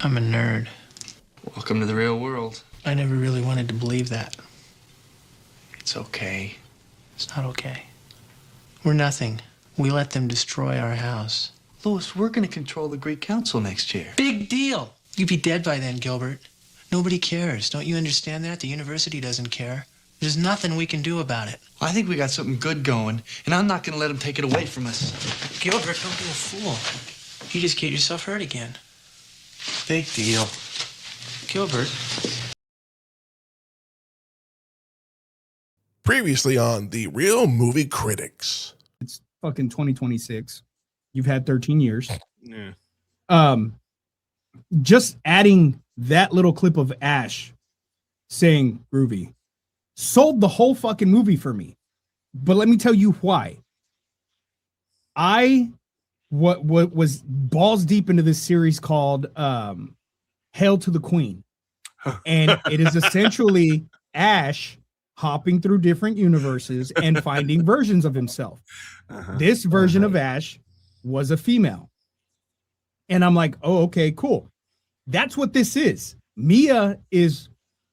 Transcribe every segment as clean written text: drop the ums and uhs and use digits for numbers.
I'm a nerd. Welcome to the real world. I never really wanted to believe that. It's okay. It's not okay. We're nothing. We let them destroy our house. Louis, we're going to control the Greek Council next year. Big deal. You'd be dead by then, Gilbert. Nobody cares. Don't you understand that? The university doesn't care. There's nothing we can do about it. I think we got something good going, and I'm not going to let them take it away from us. Gilbert, don't be a fool. You just get yourself hurt again. Big deal. Gilbert. Previously on The Real Movie Critics. It's fucking 2026. You've had 13 years. Yeah. Just adding that little clip of Ash saying groovy sold the whole fucking movie for me. But let me tell you why. What was balls deep into this series called Hail to the Queen. And it is essentially Ash hopping through different universes and finding versions of himself. This version of Ash was a female. And I'm like, oh, okay, cool. That's what this is. Mia is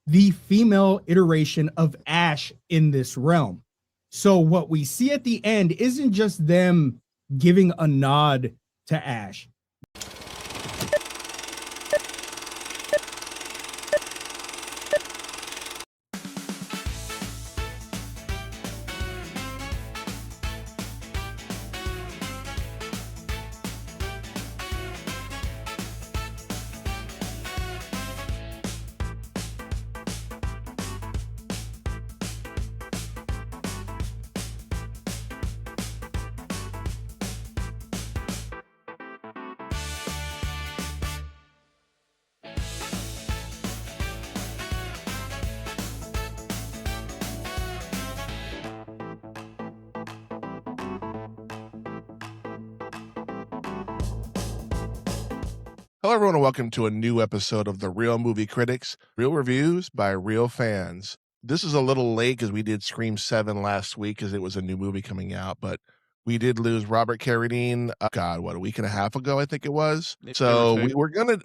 the female iteration of Ash in this realm. So what we see at the end isn't just them giving a nod to Ash. Hello, everyone, and welcome to a new episode of The Real Movie Critics, real reviews by real fans. This is a little late because we did Scream 7 last week because it was a new movie coming out, but we did lose Robert Carradine, a week and a half ago, I think it was. So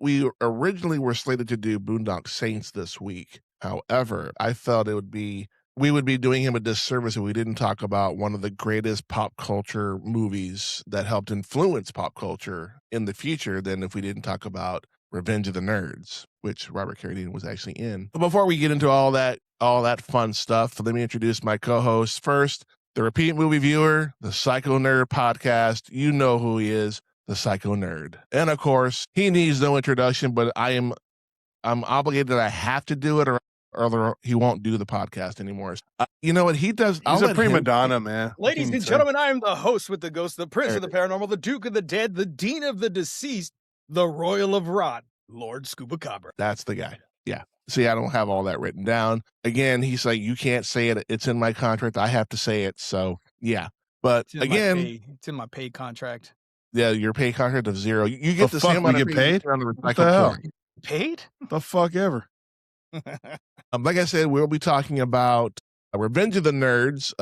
we originally were slated to do Boondock Saints this week. However, I felt we would be doing him a disservice if we didn't talk about one of the greatest pop culture movies that helped influence pop culture in the future than if we didn't talk about Revenge of the Nerds, which Robert Carradine was actually in. But before we get into all that fun stuff, let me introduce my co-host first, the repeat movie viewer, the Psycho Nerd podcast. You know who he is, the Psycho Nerd. And of course, he needs no introduction, but I'm obligated that I have to do it or he won't do the podcast anymore. You know what he does? He's a prima donna, man. Ladies and gentlemen, I am the host with the ghost, the prince of the paranormal, the duke of the dead, the dean of the deceased, the royal of rot, Lord Scuba Cabra. That's the guy. Yeah. See, I don't have all that written down. Again, he's like, you can't say it. It's in my contract. I have to say it. So, yeah. But again, it's in my pay contract. Yeah, your pay contract of $0. You get the fuck same amount we of get paid? on the What the hell? recycled. Paid? The fuck ever. Like I said, we'll be talking about Revenge of the Nerds.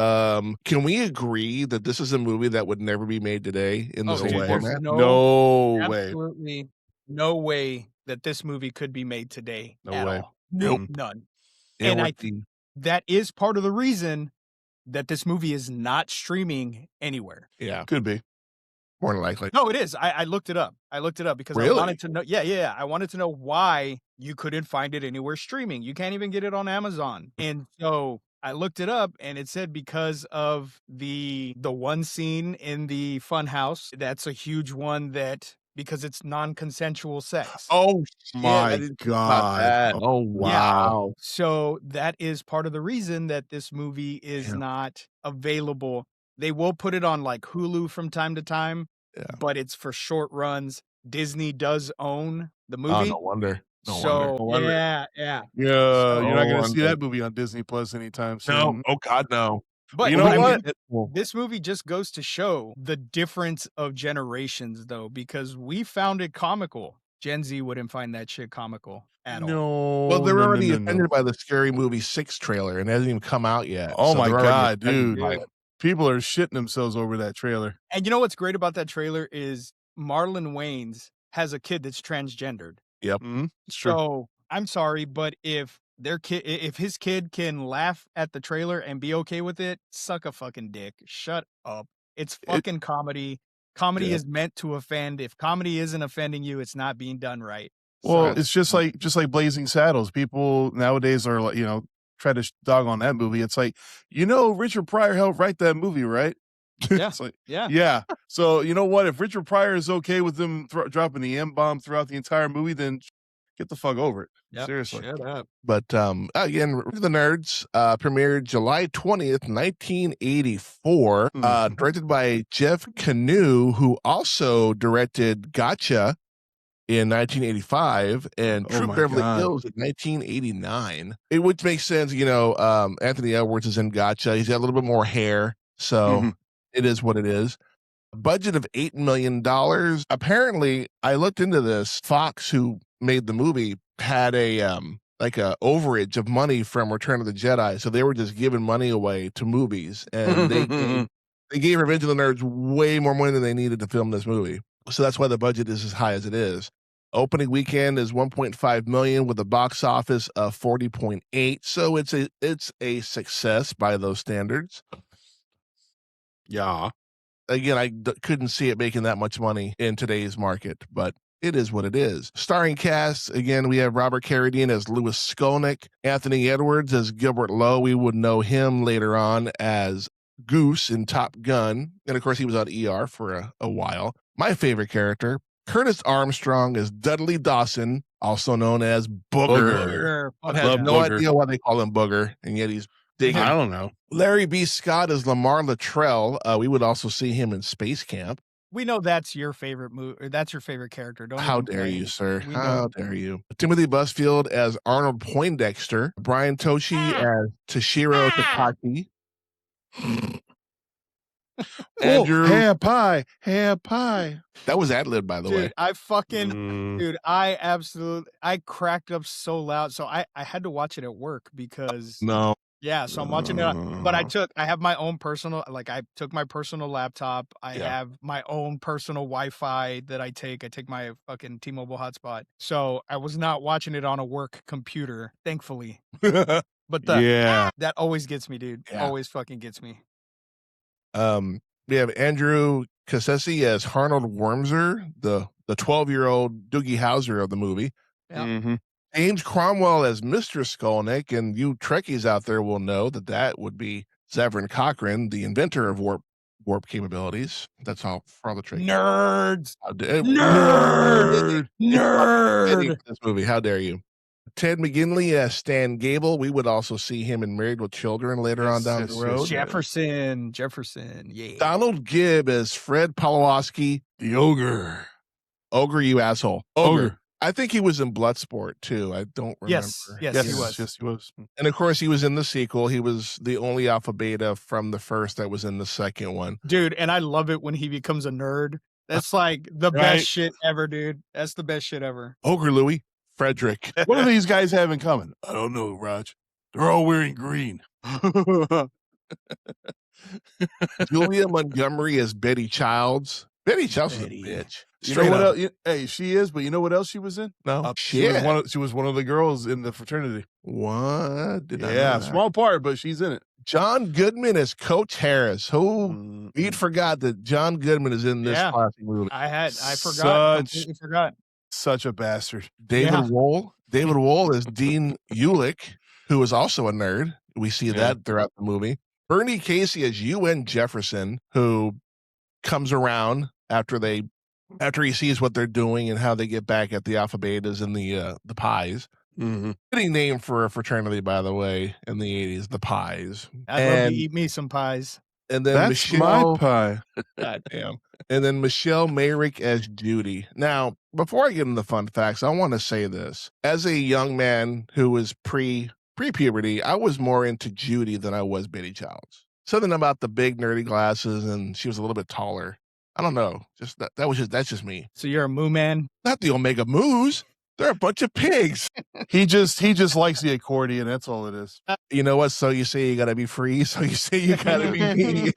Can we agree that this is a movie that would never be made today in this dude, format? No way. Absolutely no way that this movie could be made today. No at way. all. Nope. None. It And would I be- think that is part of the reason that this movie is not streaming anywhere. yeah, Could be. more than likely. No, it is. I looked it up. Because Really? I wanted to know. Yeah. I wanted to know why you couldn't find it anywhere streaming. You can't even get it on Amazon. And so I looked it up, and it said because of the one scene in the fun house, that's a huge one because it's non-consensual sex. Oh, My God. Oh, wow. So that is part of the reason that this movie is Yeah. not available. They will put it on like Hulu from time to time, but it's for short runs. Disney does own the movie. Oh, no wonder. No so wonder. yeah. Yeah, you're not going to see wonder. that movie on Disney Plus anytime soon. No. Oh, God, no. But You know I what? mean, this movie just goes to show the difference of generations, though, because we found it comical. Gen Z wouldn't find that shit comical at all. No. Well, they're no, already no, no, no. offended by the Scary Movie 6 trailer, and it hasn't even come out yet. Oh, So my they're already God, offended dude. by it. People are shitting themselves over that trailer. And you know what's great about that trailer is Marlon Wayans has a kid that's transgendered. Yep. It's true. So I'm sorry, but if his kid can laugh at the trailer and be okay with it, suck a fucking dick. Shut up. It's fucking comedy. Comedy Yeah. is meant to offend. If comedy isn't offending you, it's not being done right. Well, So- it's just like Blazing Saddles. People nowadays are like, try to dog on that movie. It's like, Richard Pryor helped write that movie, right? Yeah. It's like, yeah. yeah. So you know what? If Richard Pryor is okay with them dropping the M-bomb throughout the entire movie, then get the fuck over it. Yep. Seriously. Shut up. But again, The Nerds premiered July 20th, 1984, directed by Jeff Canoe, who also directed Gotcha in 1985 and Oh True my Beverly God. Hills in 1989. Which makes sense, Anthony Edwards is in Gotcha. He's got a little bit more hair, so it is what it is. A budget of $8 million. Apparently, I looked into this. Fox, who made the movie, had a overage of money from Return of the Jedi, so they were just giving money away to movies, and they gave Revenge of the Nerds way more money than they needed to film this movie. So that's why the budget is as high as it is. Opening weekend is 1.5 million with a box office of 40.8. So it's a success by those standards. Yeah. Again, I couldn't see it making that much money in today's market, but it is what it is. Starring cast, again, we have Robert Carradine as Louis Skolnick, Anthony Edwards as Gilbert Lowe. We would know him later on as Goose in Top Gun. And of course, he was on ER for a while. My favorite character, Curtis Armstrong as Dudley Dawson, also known as Booger. I have no idea why they call him Booger, and yet he's digging. I don't know. Larry B. Scott as Lamar Luttrell. We would also see him in Space Camp. We know that's your favorite movie. That's your favorite character. Don't. How even dare play you, it. sir? We How know. dare you? Timothy Busfield as Arnold Poindexter. Brian Toshi as Toshiro Takaki. Andrew, hair pie. that was ad-libbed, by the way. Dude, I cracked up so loud. So I had to watch it at work because No. yeah, so I'm watching it, but I have my own personal, I took my personal laptop. I have my own personal Wi-Fi that I take my fucking T-Mobile hotspot. So I was not watching it on a work computer, thankfully. But that always gets me, dude. Yeah. Always fucking gets me. We have Andrew Cassesi as Arnold Wormser, the 12-year-old Doogie Howser of the movie. Yeah. James Cromwell as Mr. Skolnick, and you Trekkies out there will know that would be Severin Cochran, the inventor of warp capabilities. That's all for all the Trekkies. Nerds. Nerd. This movie, how dare you? Ted McGinley as Stan Gable. We would also see him in Married with Children later on down the road. Jefferson. Yeah. Donald Gibb as Fred Pawlowski, the Ogre. Ogre, you asshole. Ogre. I think he was in Bloodsport too. I don't remember. Yes, he was. Yes, he was. And of course, he was in the sequel. He was the only alpha beta from the first that was in the second one. Dude, and I love it when he becomes a nerd. That's like the best shit ever, dude. That's the best shit ever. Ogre Louie, Frederick. What do these guys have in common? I don't know, Raj. They're all wearing green. Julia Montgomery as Betty Childs. Betty Childs is a bitch. You know what else? Hey, she is, but you know what else she was in? No, She was one of the girls in the fraternity. What? Did I know that? Small part, but she's in it. John Goodman as Coach Harris. Who you'd forgot that John Goodman is in this classic movie. I completely forgot. Such a bastard. David Wohl. David Wohl is Dean Ulick, who is also a nerd. We see that throughout the movie. Bernie Casey as UN Jefferson, who comes around after he sees what they're doing and how they get back at the Alpha Betas and the Pies. Fitting name for a fraternity, by the way, in the 80s, the Pies. I'd love to eat me some pies. And then That's my pie. God damn. And then Michelle Mayrick as Judy. Now, before I get into the fun facts, I want to say this. As a young man who was pre-puberty, I was more into Judy than I was Betty Childs. Something about the big nerdy glasses, and she was a little bit taller. I don't know. Just that's just me. So you're a moo man? Not the Omega Moos. They're a bunch of pigs. He just likes the accordion. That's all it is. You know what? So you say you gotta be free. So you say you gotta be me.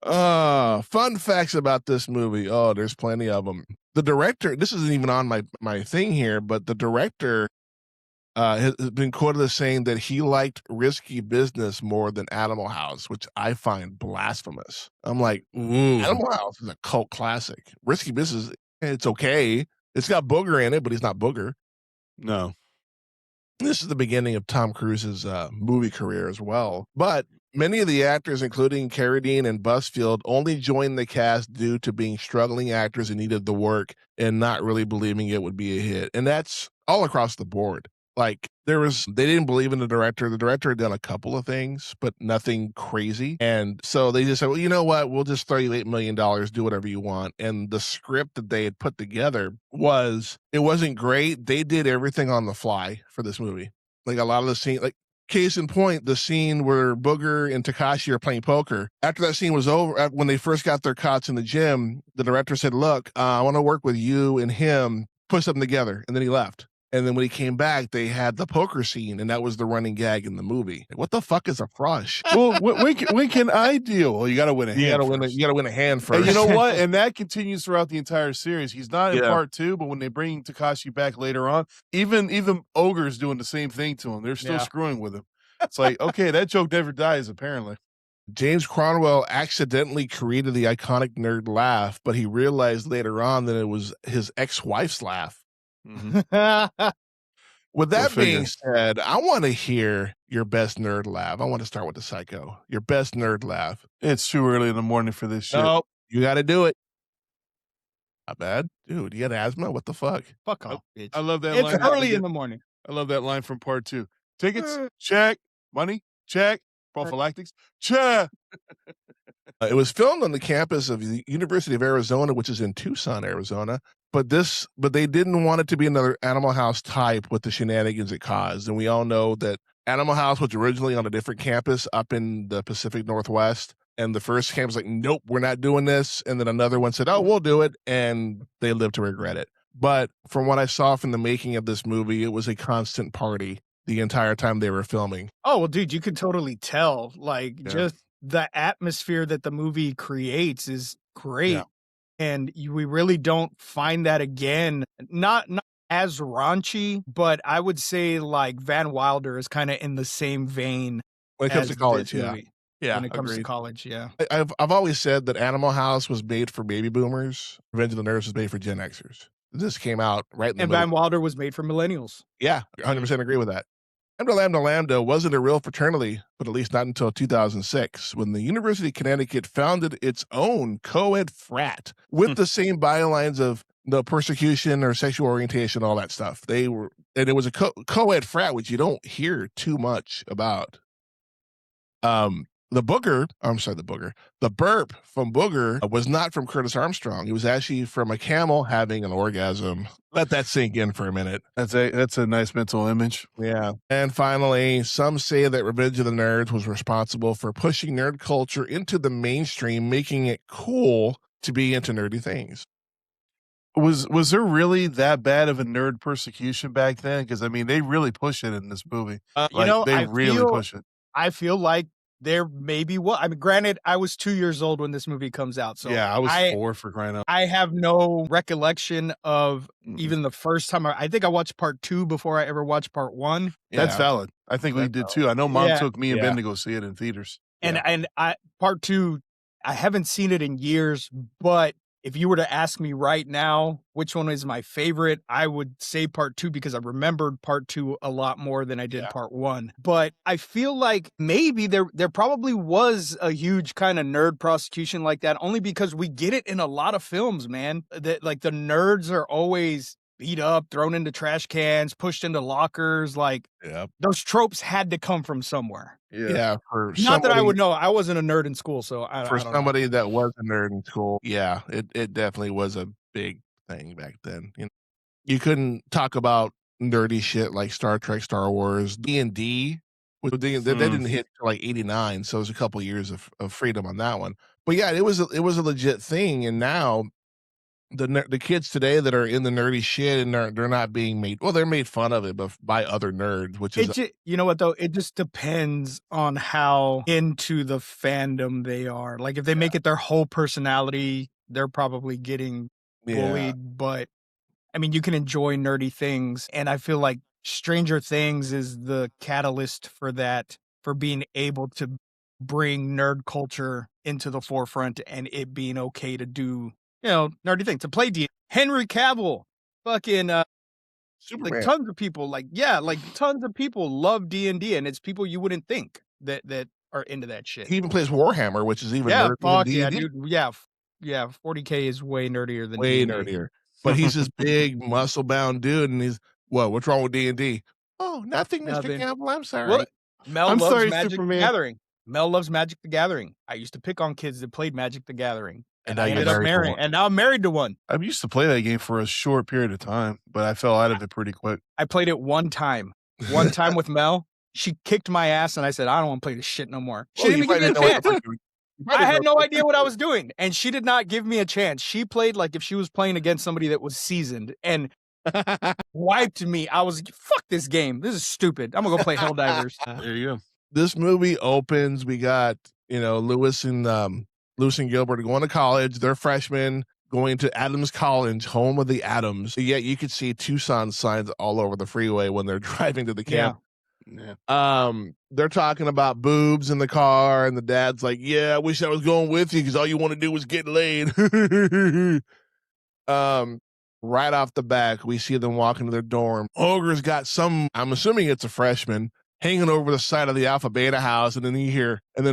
Fun facts about this movie. Oh, there's plenty of them. the director, this isn't even on my thing here, but the director has been quoted as saying that he liked Risky Business more than Animal House, which I find blasphemous. I'm like, Animal House is a cult classic. Risky Business, it's okay. It's got Booger in it, but he's not Booger. No. This is the beginning of Tom Cruise's movie career as well. But many of the actors, including Carradine and Busfield, only joined the cast due to being struggling actors who needed the work and not really believing it would be a hit. And that's all across the board. Like, they didn't believe in the director. The director had done a couple of things, but nothing crazy. And so they just said, well, you know what? We'll just throw you $8 million, do whatever you want. And the script that they had put together it wasn't great. They did everything on the fly for this movie. Like, a lot of the scene, like, case in point, the scene where Booger and Takashi are playing poker. After that scene was over, when they first got their cots in the gym, the director said, look, I want to work with you and him, put something together. And then he left. And then when he came back, they had the poker scene, and that was the running gag in the movie. Like, what the fuck is a crush? Well, when can I deal? Well, you got to win a hand. You got to win a hand first. And you know what? And that continues throughout the entire series. He's not in part 2, but when they bring Takashi back later on, even Ogre's doing the same thing to him. They're still screwing with him. It's like, okay, that joke never dies, apparently. James Cromwell accidentally created the iconic nerd laugh, but he realized later on that it was his ex-wife's laugh. Mm-hmm. With that being said, I want to hear your best nerd laugh. I want to start with the Psycho. Your best nerd laugh. It's too early in the morning for this shit. Nope, you got to do it. Not bad, dude. You got asthma? What the fuck? Fuck off, bitch. I love that It's line. early in the morning. I love that line from part 2. Tickets, check. Money, check. Prophylactics, check. It was filmed on the campus of the University of Arizona, which is in Tucson, Arizona. But they didn't want it to be another Animal House type with the shenanigans it caused. And we all know that Animal House was originally on a different campus up in the Pacific Northwest. And the first camp was like, nope, we're not doing this. And then another one said, oh, we'll do it. And they lived to regret it. But from what I saw from the making of this movie, it was a constant party the entire time they were filming. Oh, well, dude, you could totally tell. Like, just the atmosphere that the movie creates is great. Yeah. And we really don't find that again. Not as raunchy, but I would say like Van Wilder is kind of in the same vein. When it comes to college, Yeah, when it comes agreed. to college, yeah. I've always said that Animal House was made for baby boomers. Revenge of the Nerds was made for Gen Xers. This came out right in the middle. And Van Wilder was made for millennials. Yeah, 100% agree with that. Lambda Lambda Lambda wasn't a real fraternity, but at least not until 2006, when the University of Connecticut founded its own co-ed frat with the same bylines of no persecution or sexual orientation, all that stuff. And it was a co-ed frat, which you don't hear too much about. The burp from Booger was not from Curtis Armstrong. It was actually from a camel having an orgasm. Let that sink in for a minute. That's a nice mental image. Yeah. And finally, some say that Revenge of the Nerds was responsible for pushing nerd culture into the mainstream, making it cool to be into nerdy things. Was there really that bad of a nerd persecution back then? Because I mean, they really push it in this movie. They really push it. I feel like there maybe was. I mean, granted, I was 2 years old when this movie comes out. So yeah, I was 4 for crying out. I have no recollection of even the first time. I think I watched part 2 before I ever watched part 1. That's valid. I think we did too. I know Mom took me and Ben to go see it in theaters. And part 2, I haven't seen it in years, but if you were to ask me right now which one is my favorite, I would say part 2 because I remembered part 2 a lot more than I did part 1. But I feel like maybe there probably was a huge kind of nerd prosecution like that, only because we get it in a lot of films, man. That like the nerds are always beat up, thrown into trash cans, pushed into lockers. Like those tropes had to come from somewhere. Yeah. Not that I would know. I wasn't a nerd in school, so I don't somebody know. that was a nerd in school, it definitely was a big thing back then. You know, you couldn't talk about nerdy shit like Star Trek, Star Wars, D&D. That didn't hit till like 89, so it was a couple years of freedom on that one. But yeah, it was a legit thing, and now the kids today that are in the nerdy shit and they're not being made, well, they're made fun of it, but by other nerds, which is you know what though, it just depends on how into the fandom they are. Like if they make it their whole personality, they're probably getting bullied, but I mean, you can enjoy nerdy things. And I feel like Stranger Things is the catalyst for that, for being able to bring nerd culture into the forefront and it being okay to do, nerdy things, to play D. Henry Cavill, fucking, Superman. like tons of people, tons of people love D&D, and it's people you wouldn't think that are into that shit. He even plays Warhammer, which is even Yeah, nerdier fuck than yeah, D&D. dude. Yeah, 40K is way nerdier than Way D&D. nerdier. But he's this big, muscle-bound dude, and he's, what's wrong with D&D? Oh, nothing, Mr. Nothing. Campbell, I'm sorry. Well, Mel I'm loves sorry, Magic Superman. the Gathering. Mel loves Magic the Gathering. I used to pick on kids that played Magic the Gathering. And I ended up marrying, and now I'm married to one. I used to play that game for a short period of time, but I fell out of it pretty quick. I played it one time. One time with Mel. She kicked my ass, and I said, I don't want to play this shit no more. She didn't even give me a chance. I had no idea what I was doing, and she did not give me a chance. She played like if she was playing against somebody that was seasoned and wiped me. I was like, fuck this game. This is stupid. I'm going to go play Helldivers. There you go. This movie opens, we got, Lewis and Gilbert are going to college. They're freshmen going to Adams College, home of the Adams. Yet you could see Tucson signs all over the freeway when they're driving to the camp. Yeah. They're talking about boobs in the car, and the dad's like, "Yeah, I wish I was going with you because all you want to do was get laid." Right off the back, we see them walking to their dorm. Ogre's got some, I'm assuming it's a freshman, hanging over the side of the Alpha Beta house, and then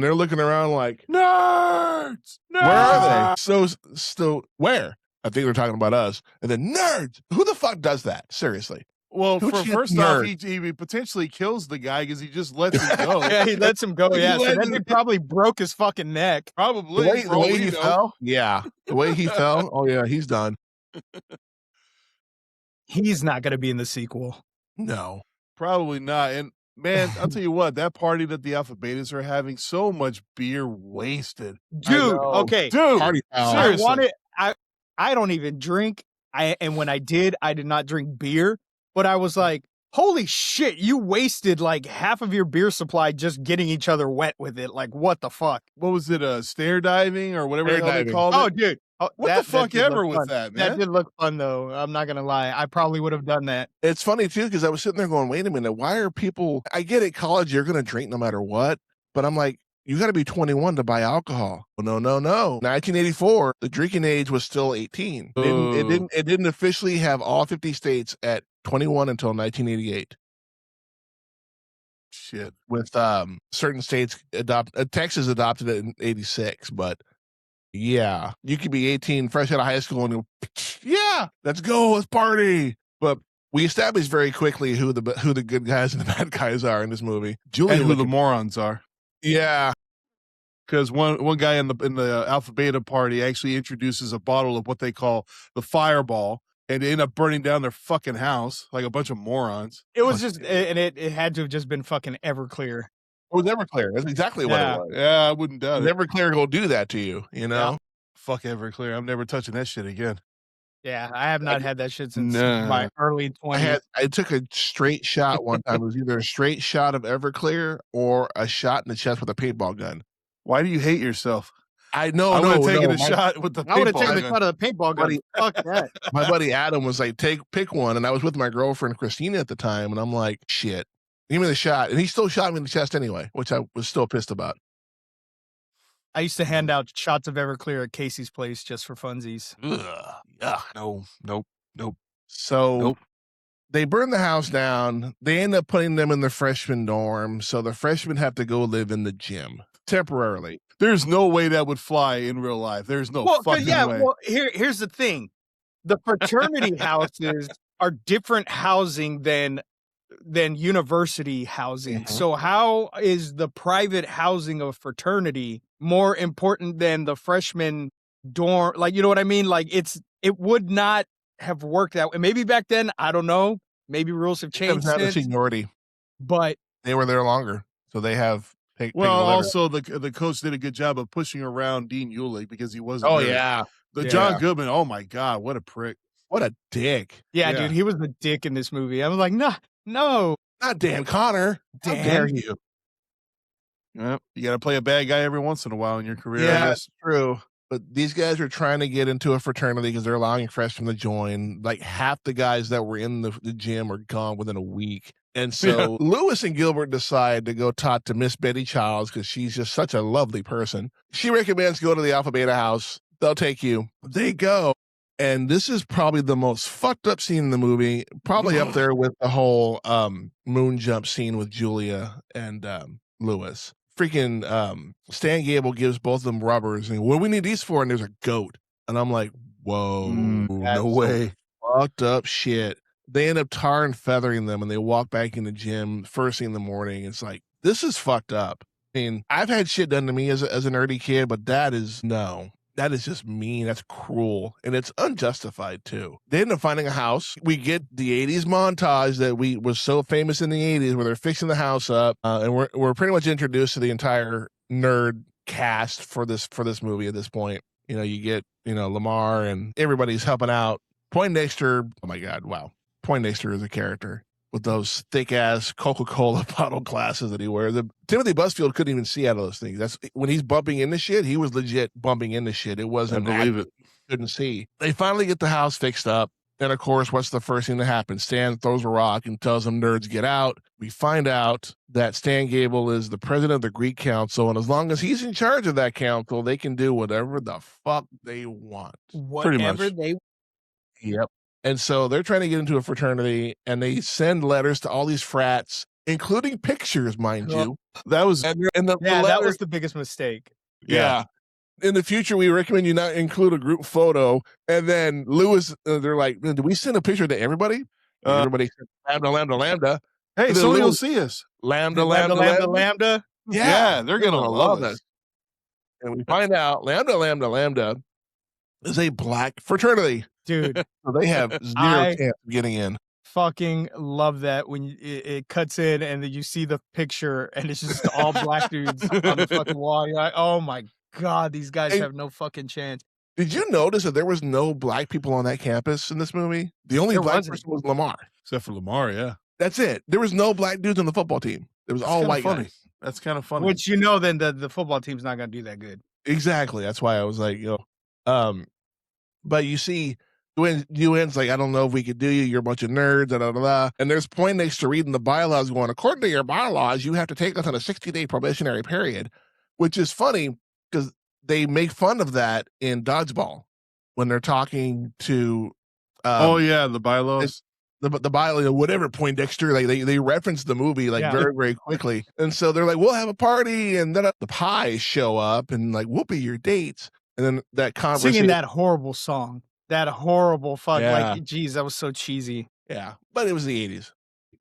they're looking around like, nerds! Where are they? So where? I think they're talking about us. And then nerds! Who the fuck does that? Seriously. Well, Who'd you get first off, nerd? he potentially kills the guy because he just lets him go. Yeah, he lets him go. Yeah, so then they probably broke his fucking neck. Probably. The way he fell? Yeah. The way he fell? Oh, yeah, he's done. He's not going to be in the sequel. No. Probably not. And man, I'll tell you what, that party that the Alpha Betas are having, so much beer wasted. Dude, okay. Dude, Party foul. seriously. I don't even drink. And when I did not drink beer, but I was like, holy shit, you wasted like half of your beer supply just getting each other wet with it. Like, what the fuck? What was it, stair diving or whatever Stair the hell they diving. called it? Oh, dude. What the fuck did ever look was fun. that, man? That did look fun, though. I'm not going to lie. I probably would have done that. It's funny, too, because I was sitting there going, wait a minute, why are people... I get it, college, you're going to drink no matter what, but I'm like, you got to be 21 to buy alcohol. No. 1984, the drinking age was still 18. It didn't officially have all 50 states at 21 until 1988. Shit. With certain states Texas adopted it in 86, but yeah, you could be 18 fresh out of high school and yeah, let's go, let's party. But we established very quickly who the good guys and the bad guys are in this movie. And who the morons are. Yeah. Because one guy in the Alpha Beta party actually introduces a bottle of what they call the Fireball, and they end up burning down their fucking house like a bunch of morons. It was just, and it had to have just been fucking Everclear. It was Everclear. That's exactly what it was. Yeah, I wouldn't doubt it. Everclear will do that to you, Yeah. Fuck Everclear. I'm never touching that shit again. Yeah, I have not had that shit since my early 20s. I took a straight shot one time. It was either a straight shot of Everclear or a shot in the chest with a paintball gun. Why do you hate yourself? I would have taken a shot with the paintball gun. I would have taken the shot of the paintball gun. Fuck that. My buddy Adam was like, pick one. And I was with my girlfriend Christina at the time. And I'm like, shit, give me the shot. And he still shot me in the chest anyway, which I was still pissed about. I used to hand out shots of Everclear at Casey's place just for funsies. Ugh. Yuck. Nope. So they burn the house down. They end up putting them in the freshman dorm. So the freshmen have to go live in the gym temporarily. There's no way that would fly in real life. There's no fucking way. Well, here's the thing. The fraternity houses are different housing than university housing. Mm-hmm. So how is the private housing of fraternity more important than the freshman dorm? Like, you know what I mean? Like it would not have worked out. And maybe back then, I don't know. Maybe rules have changed. It was not a seniority, but they were there longer, so they have. Also the coach did a good job of pushing around Dean Eulich because he wasn't. Oh there. yeah, John Goodman. Oh my God, what a prick! What a dick! Yeah, dude, he was the dick in this movie. I was like, no, not Dan Connor. How dare you? Yeah, you got to play a bad guy every once in a while in your career. Yeah, that's true. But these guys are trying to get into a fraternity because they're allowing freshmen to join. Like half the guys that were in the gym are gone within a week. And so Lewis and Gilbert decide to go talk to Miss Betty Childs because she's just such a lovely person. She recommends go to the Alpha Beta house. They'll take you. They go. And this is probably the most fucked up scene in the movie, probably up there with the whole moon jump scene with Julia and Lewis. Freaking Stan Gable gives both of them rubbers and what do we need these for? And there's a goat. And I'm like, whoa, no way. Fucked up shit. They end up tar and feathering them and they walk back in the gym first thing in the morning. It's like, this is fucked up. I mean, I've had shit done to me as a nerdy kid, but that is just mean. That's cruel. And it's unjustified too. They end up finding a house. We get the 80s montage that was so famous in the 80s where they're fixing the house up. And we're pretty much introduced to the entire nerd cast for this movie at this point. You know, you get, Lamar and everybody's helping out. Poindexter, oh my God, wow. Poindexter is a character with those thick-ass Coca-Cola bottle glasses that he wears. Timothy Busfield couldn't even see out of those things. That's when he's bumping into shit, he was legit bumping into shit. It wasn't, I believe it. Couldn't see. They finally get the house fixed up. And of course, what's the first thing that happens? Stan throws a rock and tells them nerds get out. We find out that Stan Gable is the president of the Greek Council. And as long as he's in charge of that council, they can do whatever the fuck they want. Whatever they. Yep. And so they're trying to get into a fraternity and they send letters to all these frats, including pictures, mind you. That was, that was the biggest mistake. Yeah. In the future, we recommend you not include a group photo. And then Lewis, they're like, did we send a picture to everybody? Everybody said Lambda, Lambda, Lambda. Hey, so you'll see us. Lambda, Lambda, Lambda, Lambda. Yeah, they're going to love us. And we find out Lambda, Lambda, Lambda is a black fraternity. Dude, so they have zero chance of getting in. Fucking love that when it cuts in and then you see the picture and it's just all black dudes on the fucking wall. You're like, oh my God, these guys have no fucking chance. Did you notice that there was no black people on that campus in this movie? The only black person was Lamar. Except for Lamar, yeah. That's it. There was no black dudes on the football team. It was all white guys. That's kind of funny. Which then the football team's not going to do that good. Exactly. That's why I was like, but you see, UN's like, I don't know if we could do you. You're a bunch of nerds, da, da, da, da. And there's Poindexter reading the bylaws going, according to your bylaws, you have to take us on a 60-day probationary period, which is funny because they make fun of that in Dodgeball when they're talking to. The bylaws. The bylaws, whatever, Poindexter, like they reference the movie very, very quickly. And so they're like, we'll have a party. And then the pies show up and like, who'll be your dates? And then that conversation. Singing that horrible song. That horrible fuck. Yeah. Like, geez, that was so cheesy. Yeah. But it was the 80s.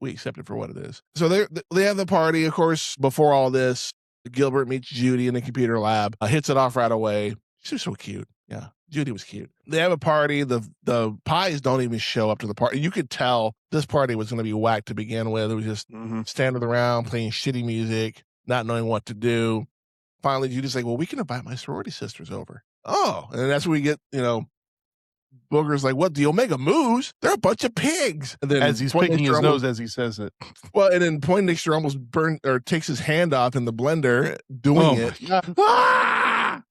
We accept it for what it is. So they have the party. Of course, before all this, Gilbert meets Judy in the computer lab, hits it off right away. She was so cute. Yeah. Judy was cute. They have a party. The pies don't even show up to the party. You could tell this party was going to be whack to begin with. It was just standing around playing shitty music, not knowing what to do. Finally, Judy's like, well, we can invite my sorority sisters over. Oh, and that's where we get, Booger's like, what, the Omega Moos? They're a bunch of pigs. And then as he's picking his nose as he says it. Well, and then Poindexter almost takes his hand off in the blender doing it. Ah!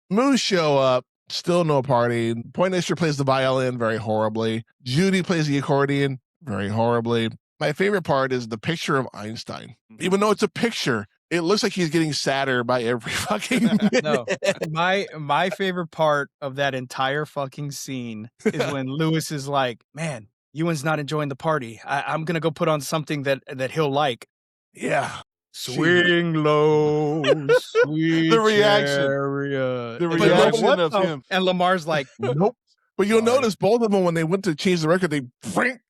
Moos show up, still no party. Poindexter plays the violin very horribly. Judy plays the accordion very horribly. My favorite part is the picture of Einstein. Even though it's a picture, it looks like he's getting sadder by every fucking minute. No, my favorite part of that entire fucking scene is when Lewis is like, man, Ewan's not enjoying the party. I'm going to go put on something that he'll like. Yeah. Swing low, sweet the reaction. Chariot. The reaction of him. And Lamar's like, nope. But you'll notice both of them, when they went to change the record,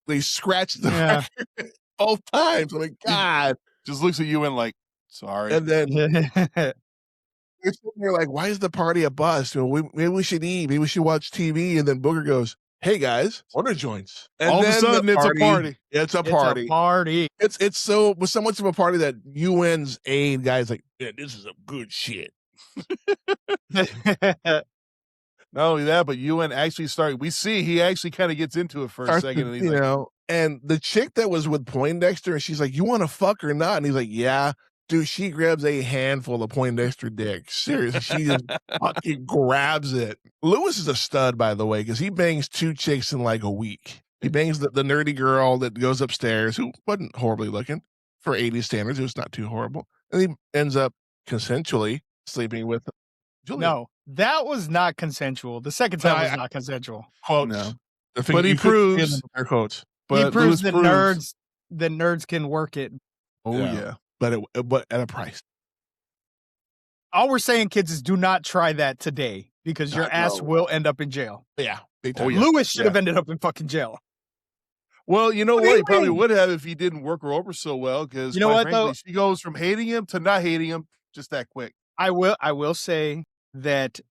they scratched the record both times. I'm like, God. Just looks at Ewan like, sorry. And then you're sitting there like, why is the party a bust? Maybe we should eat. Maybe we should watch TV. And then Booger goes, hey guys, order joints. And all of a sudden, it's a party. It's a party. It's a party. It's so much of a party that UN's aide guys like, man, this is some good shit. Not only that, but UN actually started. We see he actually kind of gets into it for a second, and he's and the chick that was with Poindexter, and she's like, "You want to fuck or not?" And he's like, "Yeah." Dude, she grabs a handful of Poindexter dick. Seriously, she just fucking grabs it. Lewis is a stud, by the way, because he bangs 2 chicks in like a week. He bangs the nerdy girl that goes upstairs, who wasn't horribly looking for 80s standards. It was not too horrible. And he ends up consensually sleeping with Julia. No, that was not consensual. The second time was not consensual. Quotes. No. But he proves their quotes. He But proves Lewis that nerds can work it. Oh yeah. But at a price. All we're saying, kids, is do not try that today because your ass will end up in jail. Yeah. Lewis should have ended up in fucking jail. Well, you know What do what? you He probably mean? would have if he didn't work her over so well. Because You know what, frankly, though? she goes from hating him to not hating him just that quick. I will say that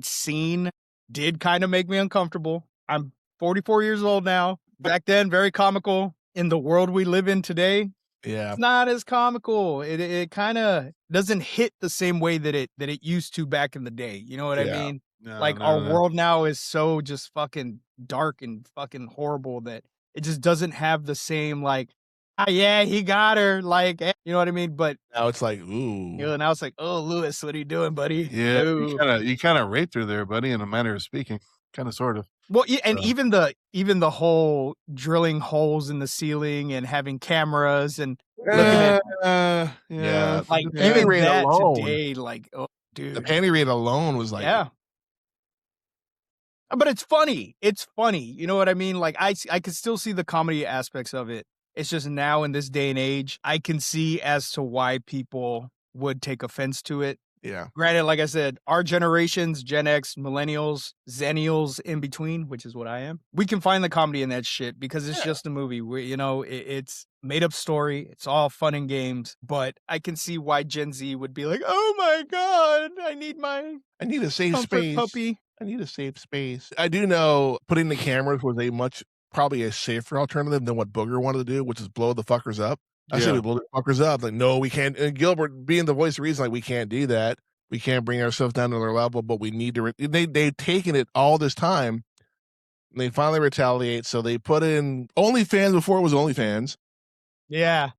scene did kind of make me uncomfortable. I'm 44 years old now. Back then, very comical. In the world we live in today, it's not as comical. It kind of doesn't hit the same way that it used to back in the day. You know what I mean? No, Our world now is so just fucking dark and fucking horrible that it just doesn't have the same like, yeah, he got her. Like, you know what I mean? But now it's like, ooh. you know, now it's like, oh, Lewis, what are you doing, buddy? Yeah, Ooh. you kind of raped her there, buddy, in a manner of speaking. Kind of, sort of. Well, yeah, and even the whole drilling holes in the ceiling and having cameras and looking at like panty even raid that alone. today, like, oh, dude, The panty raid alone was like, yeah. But it's funny. It's funny. You know what I mean? Like I can still see the comedy aspects of it. It's just now in this day and age, I can see as to why people would take offense to it. Yeah. Granted, like I said, our generations, Gen X, millennials, zennials in between, which is what I am, we can find the comedy in that shit because it's just a movie. It's made up story. It's all fun and games. But I can see why Gen Z would be like, oh my God, I need a safe space. Puppy. I need a safe space. I do know putting the cameras was probably a safer alternative than what Booger wanted to do, which is blow the fuckers up. I said we blow the fuckers up. Like, no, we can't. And Gilbert being the voice of reason, like, we can't do that. We can't bring ourselves down to their level, but we need to. They've taken it all this time. And they finally retaliate. So they put in OnlyFans before it was OnlyFans. Yeah.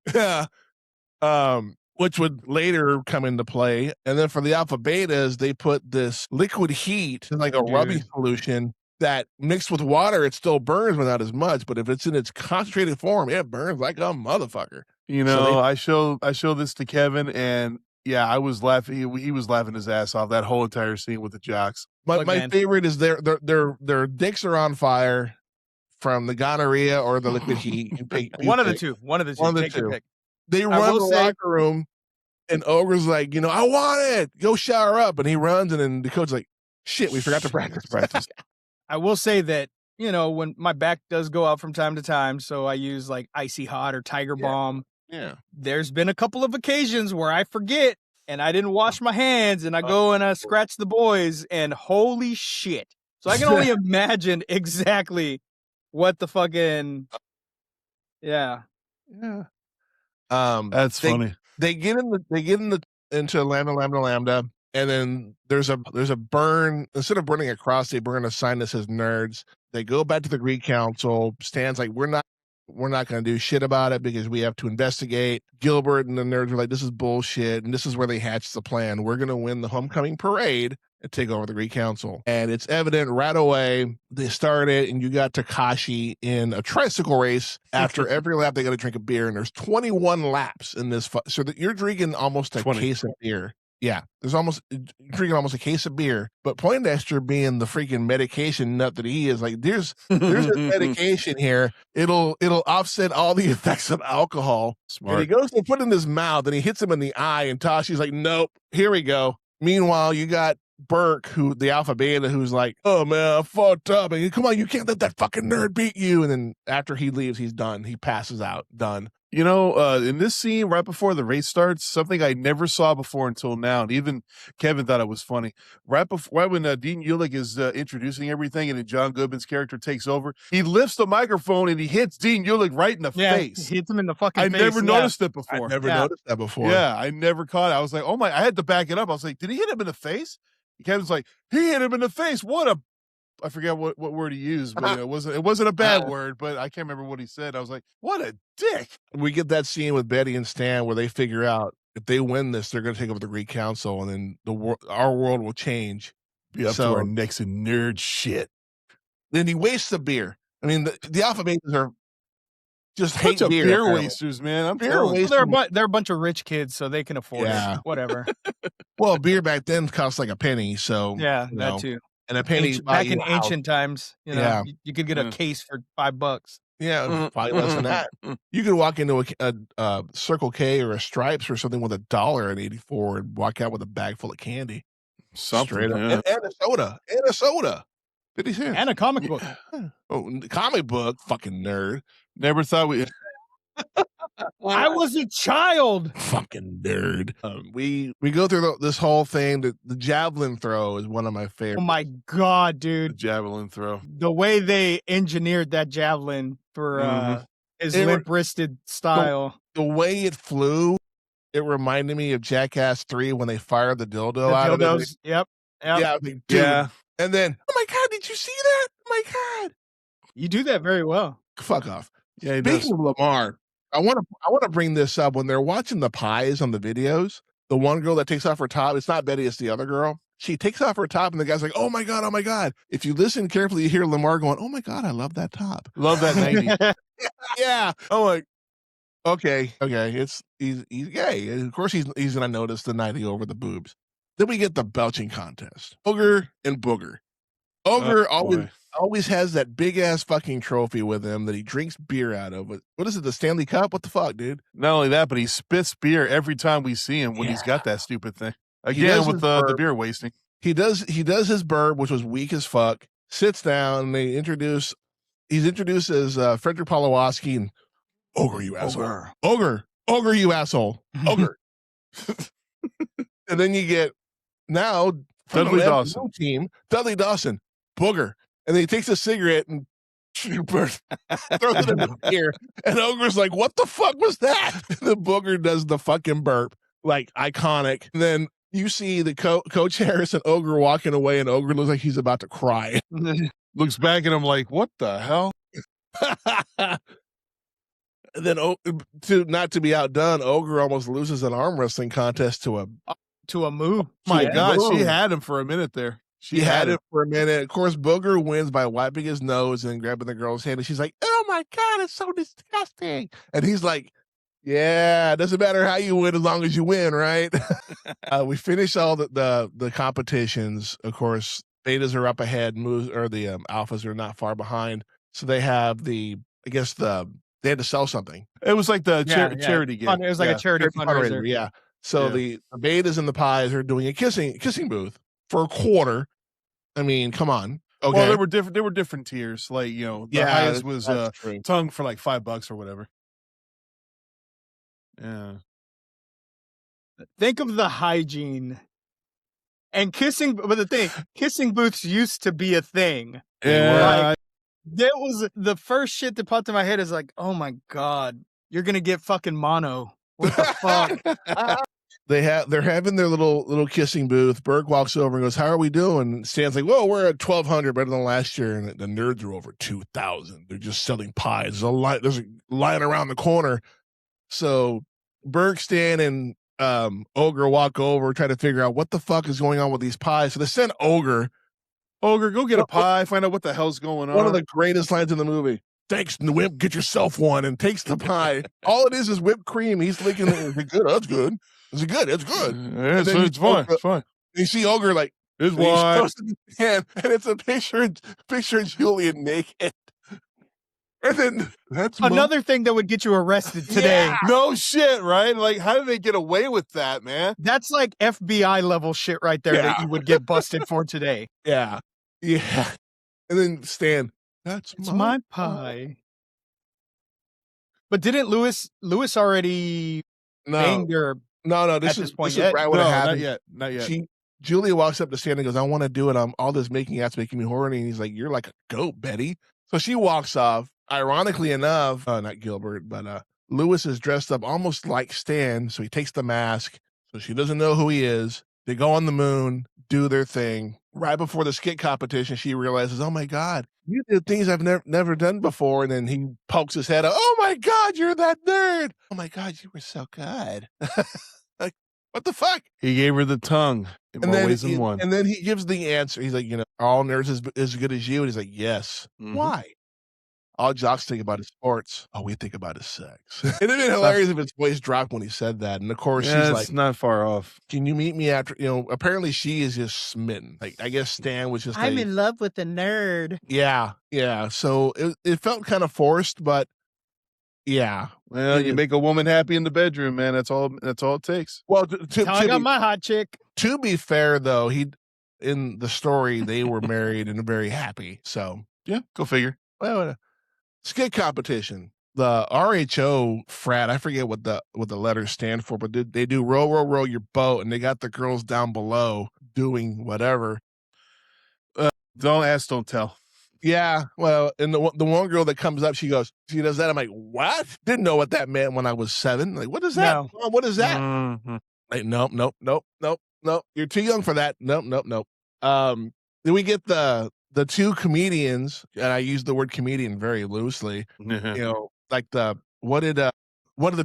Which would later come into play. And then for the alpha betas, they put this liquid heat, like a rubbing solution that mixed with water, it still burns, but not as much. But if it's in its concentrated form, it burns like a motherfucker. You know, I show this to Kevin, and yeah, I was laughing. He was laughing his ass off that whole entire scene with the jocks. But my favorite is their dicks are on fire from the gonorrhea or the liquid heat. One of the two. Take your pick. They run the locker room, and Ogre's like, I want it. Go shower up. And he runs, and then the coach's like, shit, we forgot to practice. I will say that, when my back does go out from time to time, so I use like Icy Hot or Tiger Balm. Yeah. There's been a couple of occasions where I forget and I didn't wash my hands and I go and I scratch the boys and holy shit. So I can only imagine exactly what the fucking Yeah. That's funny. They get into Lambda Lambda Lambda, and then there's a burn. Instead of burning a cross, they burn a sign that says nerds. They go back to the Greek Council. Stan's like, we're not going to do shit about it because we have to investigate. Gilbert and the nerds are like, this is bullshit. And this is where they hatch the plan. We're going to win the homecoming parade and take over the Greek Council. And it's evident right away. They start it, and you got Takashi in a tricycle race. After every lap, they got to drink a beer. And there's 21 laps in this. So that you're drinking almost a case of beer. Yeah, drinking almost a case of beer. But Poindexter, being the freaking medication nut that he is, like, there's a medication here. It'll offset all the effects of alcohol. Smart. And he goes to put it in his mouth, and he hits him in the eye. And Tashi's like, nope, here we go. Meanwhile, you got Burke, the alpha beta, who's like, oh man, I fucked up. And come on, you can't let that fucking nerd beat you. And then after he leaves, he's done. He passes out. Done. In this scene, right before the race starts, something I never saw before until now, and even Kevin thought it was funny. Right when Dean Ulick is introducing everything, and then John Goodman's character takes over, he lifts the microphone and he hits Dean Ulick right in the face. He hits him in the fucking face. I never noticed it before. I never noticed that before. Yeah, I never caught it. I was like, oh my, I had to back it up. I was like, did he hit him in the face? Kevin's like, he hit him in the face. I forget what word he used, but it wasn't a bad word, but I can't remember what he said. I was like, what a dick. We get that scene with Betty and Stan where they figure out if they win this, they're going to take over the Greek Council, and then our world will change. Be up to our necks in nerd shit. Then he wastes the beer. I mean, the alpha betas are just hate bunch of beer apparently. wasters, man. I'm Beer telling you. wasting- They're a bunch of rich kids, so they can afford it. Whatever. Well, beer back then cost like a penny, so Yeah, you that know, too. and a penny Back in ancient times, you could get a case for $5. Yeah, probably less than that. You could walk into a Circle K or a Stripes or something with $1 in '84 and walk out with a bag full of candy. Something. Straight up. Yeah. And a soda. 50 cents. And a comic book. Oh, comic book, fucking nerd. Never thought we. I was a child. Fucking nerd. We go through this whole thing. The javelin throw is one of my favorites. Oh my god, The dude! javelin throw. The way they engineered that javelin for his limp-wristed style. The way it flew, it reminded me of Jackass 3 when they fired the dildo out of it. Dildos. Yep. Yeah, I think, dude. Yeah. And then, oh my god, did you see that? Oh my god. You do that very well. Fuck off. Yeah, he does. Speaking of Lamar, I want to bring this up. When they're watching the pies on the videos, the one girl that takes off her top, it's not Betty, it's the other girl. She takes off her top, and the guy's like, "Oh my god, oh my god!" If you listen carefully, you hear Lamar going, "Oh my god, I love that top." Love that 90. Yeah. I'm like, okay. He's gay. Of course, he's gonna notice the 90 over the boobs. Then we get the belching contest. Ogre and Booger. Ogre always has that big ass fucking trophy with him that he drinks beer out of. What is it? The Stanley Cup? What the fuck, dude? Not only that, but he spits beer every time we see him when he's got that stupid thing. He Again, does with his the burp. beer wasting. He does his burp, which was weak as fuck. Sits down, and he's introduced as Frederick Polowoski and Ogre, you asshole. Ogre, you asshole. Ogre. And then you get now Dudley Dawson. Team, Dudley Dawson, Booger. And then he takes a cigarette and throws it in the beer. And Ogre's like, what the fuck was that? And the Booger does the fucking burp, like iconic. And then you see the Coach Harris and Ogre walking away, and Ogre looks like he's about to cry. Looks back at him like, what the hell? And then, not to be outdone, Ogre almost loses an arm wrestling contest to a move. My God, she had him for a minute there. She had it for a minute. Of course, Booger wins by wiping his nose and grabbing the girl's hand. And she's like, oh my God, it's so disgusting. And he's like, yeah, it doesn't matter how you win as long as you win, right? We finish all the competitions. Of course, betas are up ahead, the alphas are not far behind. So they have they had to sell something. It was like the charity game. It was like a charity fundraiser. Yeah. So the betas and the pies are doing a kissing booth for a quarter. I mean, come on. Okay. Well, there were different tiers. Like, the highest was tongue for like $5 or whatever. Yeah. Think of the hygiene and kissing. But the thing, kissing booths used to be a thing. Yeah. That was the first shit that popped in my head is like, oh my God, you're going to get fucking mono. What the fuck? They're having their little kissing booth. Berg walks over and goes, how are we doing? Stan's like, well, we're at 1,200, better than last year. And the nerds are over 2,000. They're just selling pies. There's a line around the corner. So Berg, Stan, and Ogre walk over, try to figure out what the fuck is going on with these pies. So they send Ogre, go get a pie, find out what the hell's going on. One of the greatest lines in the movie. Thanks, Wimp, get yourself one, and takes the pie. All it is whipped cream. He's licking it. Is it good? That's good. Is it good? It's good. Yeah, it's fine. It's fine. You see Ogre like, it's wine. And it's a picture of Julian naked. And then that's another thing that would get you arrested today. Yeah. No shit, right? Like, how did they get away with that, man? That's like FBI level shit right there that you would get busted for today. Yeah. Yeah. And then Stan, it's my pie. But didn't Lewis already banged her? No. This is right when it happened. Not yet. Julia walks up to Stan and goes, I want to do it. All this making out's making me horny. And he's like, you're like a goat, Betty. So she walks off. Ironically enough, not Gilbert, but Lewis is dressed up almost like Stan. So he takes the mask. So she doesn't know who he is. They go on the moon, do their thing. Right before the skit competition, she realizes, oh my God, you did things I've never done before. And then he pokes his head out. Oh my God, you're that nerd. Oh my God, you were so good. Like, What the fuck? He gave her the tongue in more ways than one. And then he gives the answer. He's like, are all nerds as good as you? And he's like, yes. Mhm. Why? All jocks think about is sports. Oh, we think about is sex. It'd have been hilarious if his voice dropped when he said that. And of course, she's like, not far off. can you meet me after, apparently she is just smitten. Like, I guess Stan was just in love with a nerd. Yeah. So it felt kind of forced, but yeah. Well, you make a woman happy in the bedroom, man. That's all it takes. Well, I got my hot chick. To be fair, though, in the story, they were married and very happy. So yeah, go figure. Well, skit competition. The RHO frat, I forget what the letters stand for, but they do row, row, row your boat, and they got the girls down below doing whatever. Don't ask, don't tell. Yeah, well, and the one girl that comes up, she does that. I'm like, what? Didn't know what that meant when I was 7. Like, what is that? No. Mom, what is that? Mhm. Like, nope. You're too young for that. Nope. Then we get the two comedians, and I use the word comedian very loosely. Like what did the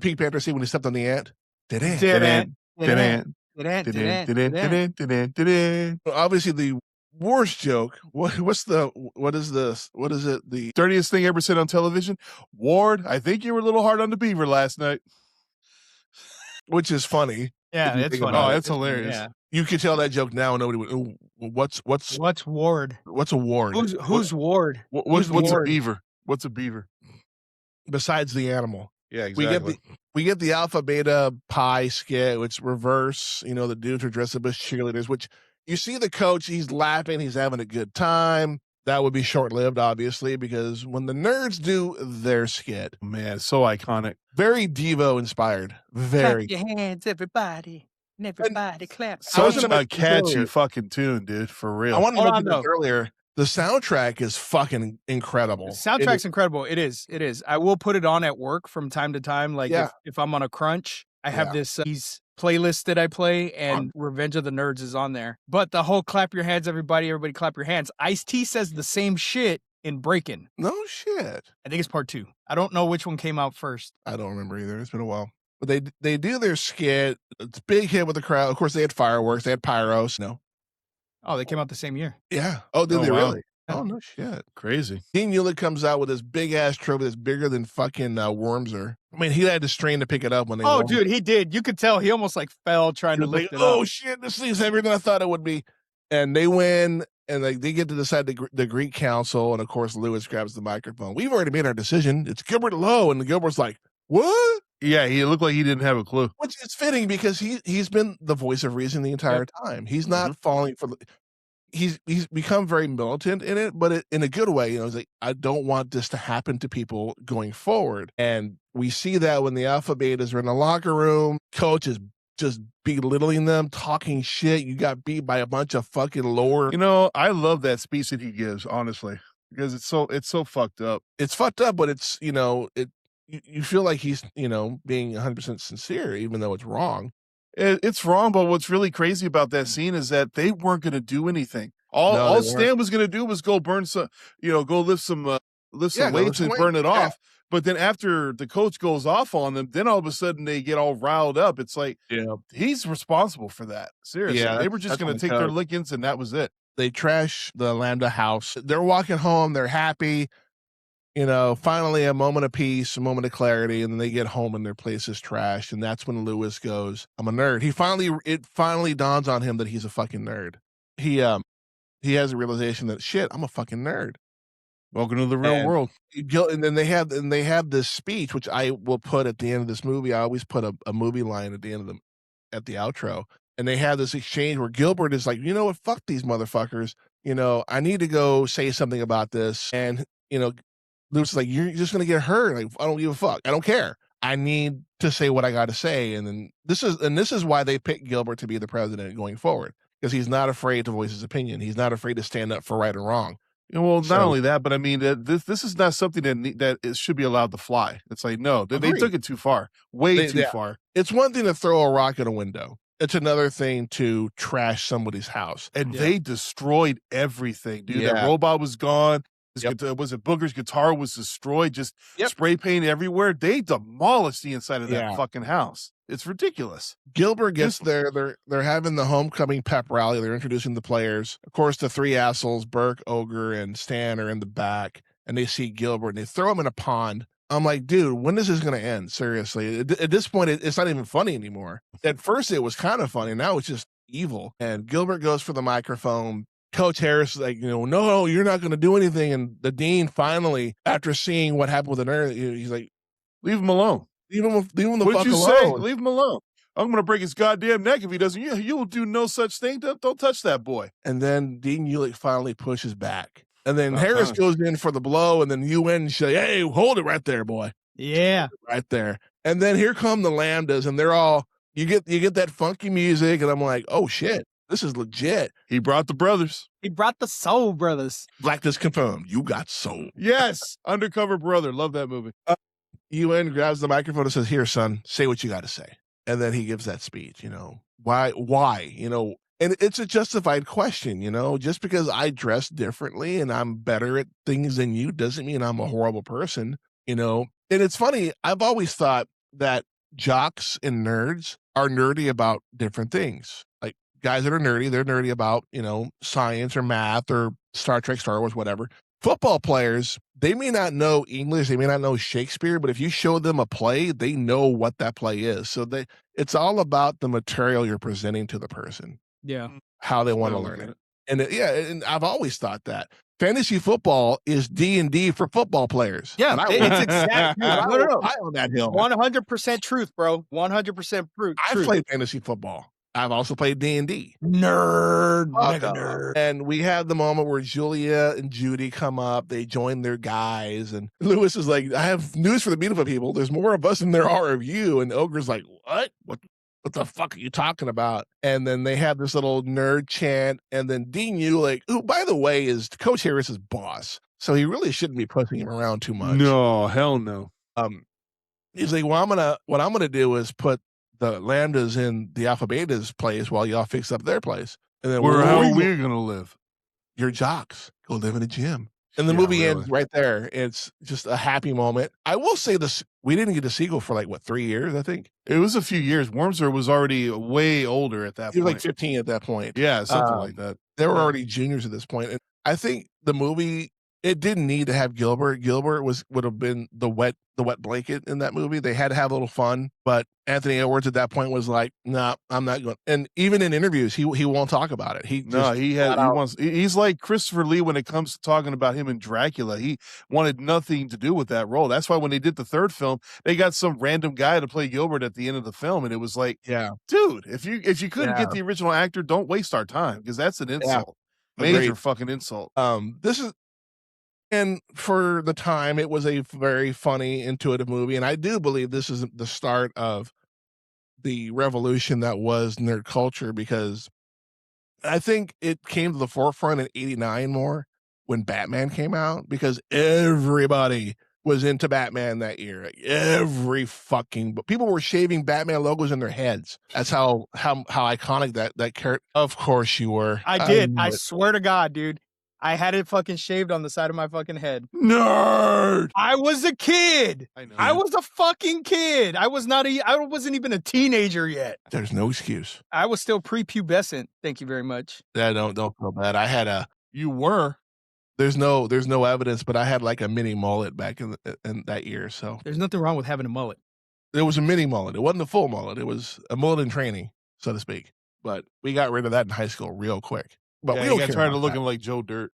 Pink Panther say when he stepped on the ant? Obviously, the worst joke. What is it? The dirtiest thing ever said on television? Ward, I think you were a little hard on the beaver last night. Which is funny. Yeah, it's funny. Oh, it's hilarious. Yeah. You could tell that joke now and nobody would. Ooh, what's Ward? What's a ward? Who's Ward? What's Ward? a beaver? What's a beaver? Besides the animal. Yeah, exactly. We get the Alpha Beta Pi skit, which reverse. The dudes are dressed up as cheerleaders, which you see the coach, he's laughing, he's having a good time. That would be short-lived, obviously, because when the nerds do their skit, man, it's so iconic. Very Devo inspired. Very. Clap your hands, everybody. And everybody clap. Such a catchy fucking tune, dude, for real. I wanted to mention this earlier. The soundtrack is fucking incredible. The soundtrack's incredible. It is. I will put it on at work from time to time. Like if I'm on a crunch, I have this playlist that I play, and Revenge of the Nerds is on there. But the whole clap your hands, everybody clap your hands. Ice-T says the same shit in Breakin'. No shit. I think it's part 2. I don't know which one came out first. I don't remember either. It's been a while. But they do their skit. It's a big hit with the crowd. Of course, they had fireworks. They had pyros. No. Oh, they came out the same year. Yeah. Oh, did they really? Oh, no shit. Crazy. Dean Hewlett comes out with this big-ass trophy that's bigger than fucking Wormser. I mean, he had to strain to pick it up when they Oh, dude, he did. You could tell he almost fell trying to lift it up. Oh, shit, this thing's heavier than I thought it would be. And they win, and they get to decide the Greek council, and of course, Lewis grabs the microphone. We've already made our decision. It's Gilbert Lowe, and Gilbert's like, what? Yeah, he looked like he didn't have a clue. Which is fitting because he's been the voice of reason the entire time. He's not falling for he's become very militant in it, but in a good way. He's like, I don't want this to happen to people going forward. And we see that when the Alpha Betas are in the locker room, coach is just belittling them, talking shit. You got beat by a bunch of fucking lower. I love that speech that he gives, honestly, because it's so fucked up. It's fucked up, but it's you feel like he's being 100% sincere, even though it's wrong. It's wrong, but what's really crazy about that scene is that they weren't going to do anything. All Stan was going to do was go burn some, go lift some weights and burn it off. But then after the coach goes off on them, then all of a sudden they get all riled up. It's like, he's responsible for that. Seriously. They were just going to take their lickings and that was it. They trash the Lambda house. They're walking home. They're happy. Finally a moment of peace, a moment of clarity, and then they get home and their place is trashed. And that's when Lewis goes, I'm a nerd. It finally dawns on him that he's a fucking nerd. He has a realization that shit, I'm a fucking nerd. Welcome to the real world. And then they have this speech, which I will put at the end of this movie. I always put a movie line at the end of at the outro. And they have this exchange where Gilbert is like, you know what, fuck these motherfuckers. I need to go say something about this. And, Lewis is like, you're just going to get hurt. Like, I don't give a fuck. I don't care. I need to say what I got to say. And then this is why they picked Gilbert to be the president going forward, because he's not afraid to voice his opinion. He's not afraid to stand up for right and wrong. Well, not only that, but I mean, this is not something that it should be allowed to fly. It's like, no, they took it too far, too far. It's one thing to throw a rock at a window. It's another thing to trash somebody's house. And they destroyed everything, dude. That robot was gone. Was it Booger's guitar was destroyed, just spray paint everywhere? They demolished the inside of that fucking house. It's ridiculous. Gilbert gets there. They're having the homecoming pep rally. They're introducing the players. Of course, the three assholes, Burke, Ogre, and Stan, are in the back, and they see Gilbert, and they throw him in a pond. I'm like, dude, when is this going to end? Seriously. At this point, it's not even funny anymore. At first, it was kind of funny. Now it's just evil. And Gilbert goes for the microphone. Coach Harris is like, no, you're not going to do anything. And the dean finally, after seeing what happened with the nerd, he's like, leave him alone. Leave him the What'd fuck you alone. say? Leave him alone. I'm going to break his goddamn neck if he doesn't. You will do no such thing. Don't touch that boy. And then Dean Ulick finally pushes back. And then Harris goes in for the blow, and then UN say, hey, hold it right there, boy. Yeah. Right there. And then here come the Lambdas, and they're all, you get that funky music, and I'm like, oh shit, this is legit. He brought the brothers. He brought the Soul Brothers. Blackness confirmed. You got soul. Yes. Undercover Brother. Love that movie. UN grabs the microphone and says, here, son, say what you got to say. And then he gives that speech, why, and it's a justified question, just because I dress differently and I'm better at things than you doesn't mean I'm a horrible person, And it's funny. I've always thought that jocks and nerds are nerdy about different things. Like guys that are nerdy, they're nerdy about, science or math or Star Trek, Star Wars, whatever. Football players, they may not know English, they may not know Shakespeare, but if you show them a play, they know what that play is. So it's all about the material you're presenting to the person. Yeah. How they want to learn it. And and I've always thought that. Fantasy football is D&D for football players. Yeah, it's exactly. I on that hill. 100% truth, bro. 100% truth. I've played fantasy football. I've also played D&D. Nerd. Mega nerd. And we have the moment where Julia and Judy come up. They join their guys. And Lewis is like, I have news for the beautiful people. There's more of us than there are of you. And Ogre's like, what? What the fuck are you talking about? And then they have this little nerd chant. And then Dean Ulick, who, by the way, is Coach Harris's boss. So he really shouldn't be pushing him around too much. No, hell no. He's like, well, what I'm gonna do is put the Lambdas in the Alpha Betas place while y'all fix up their place. And then how are we going to live? Your jocks go live in a gym. And the movie ends right there. It's just a happy moment. I will say this: we didn't get a sequel for 3 years, I think. It was a few years. Wormser was already way older at that point. He was like 15 at that point. Yeah, something like that. They were already juniors at this point. And I think the movie, it didn't need to have Gilbert. Gilbert would have been the wet blanket in that movie. They had to have a little fun, but Anthony Edwards at that point was like, "Nah, I'm not going." And even in interviews, he won't talk about it. He's like Christopher Lee when it comes to talking about him in Dracula. He wanted nothing to do with that role. That's why when they did the third film, they got some random guy to play Gilbert at the end of the film, and it was like, dude, if you couldn't get the original actor, don't waste our time because that's an insult, major fucking insult. And for the time, it was a very funny, intuitive movie. And I do believe this is the start of the revolution that was nerd culture, because I think it came to the forefront in '89 more when Batman came out, because everybody was into Batman that year. But people were shaving Batman logos in their heads. That's how iconic that character. Of course you were. I did. I swear to God, dude. I had it fucking shaved on the side of my fucking head. Nerd! I was a kid. I know. I was a fucking kid. I wasn't even a teenager yet. There's no excuse. I was still prepubescent. Thank you very much. Yeah, don't feel bad. I had You were. There's no evidence, but I had like a mini mullet back in that year. So There's nothing wrong with having a mullet. It was a mini mullet. It wasn't a full mullet. It was a mullet in training, so to speak. But we got rid of that in high school real quick. But we don't got care tired about of looking that. like Joe Dirt.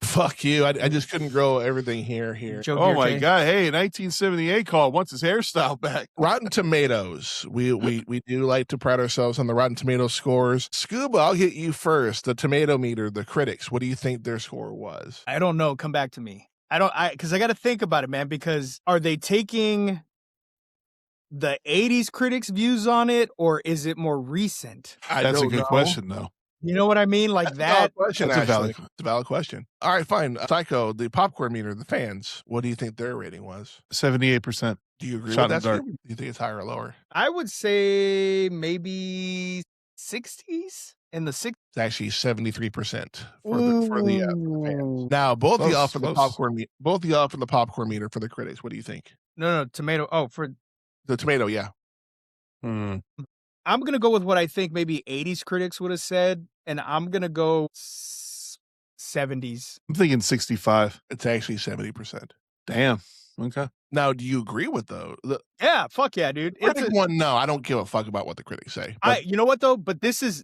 Fuck you. I just couldn't grow everything here. Joe Oh my Dirt. God. Hey, 1978 call wants his hairstyle back. Rotten Tomatoes. We do like to pride ourselves on the Rotten Tomatoes scores. Scuba, I'll hit you first. The tomato meter, the critics. What do you think their score was? I don't know. Come back to me. Because I got to think about it, man, because are they taking the 80s critics' views on it, or is it more recent? That's a good question, though. You know what I mean? Like That's that. a valid question. All right, fine. Psycho, the popcorn meter, the fans. What do you think their rating was? 78%. Do you agree Shot with in that? the dark. Scuba? Do you think it's higher or lower? I would say maybe 60s. in the 60s. It's actually 73% for the fans. Now, both of y'all for the popcorn meter for the critics. What do you think? No, tomato. Oh, for the tomato, yeah. I'm gonna go with what I think maybe 80s critics would have said, and I'm gonna go 70s. I'm thinking 65. It's actually 70%. Damn. Okay. Now, do you agree with though? Yeah, fuck yeah, dude. Critic one, no, I don't give a fuck about what the critics say. You know what though? But this is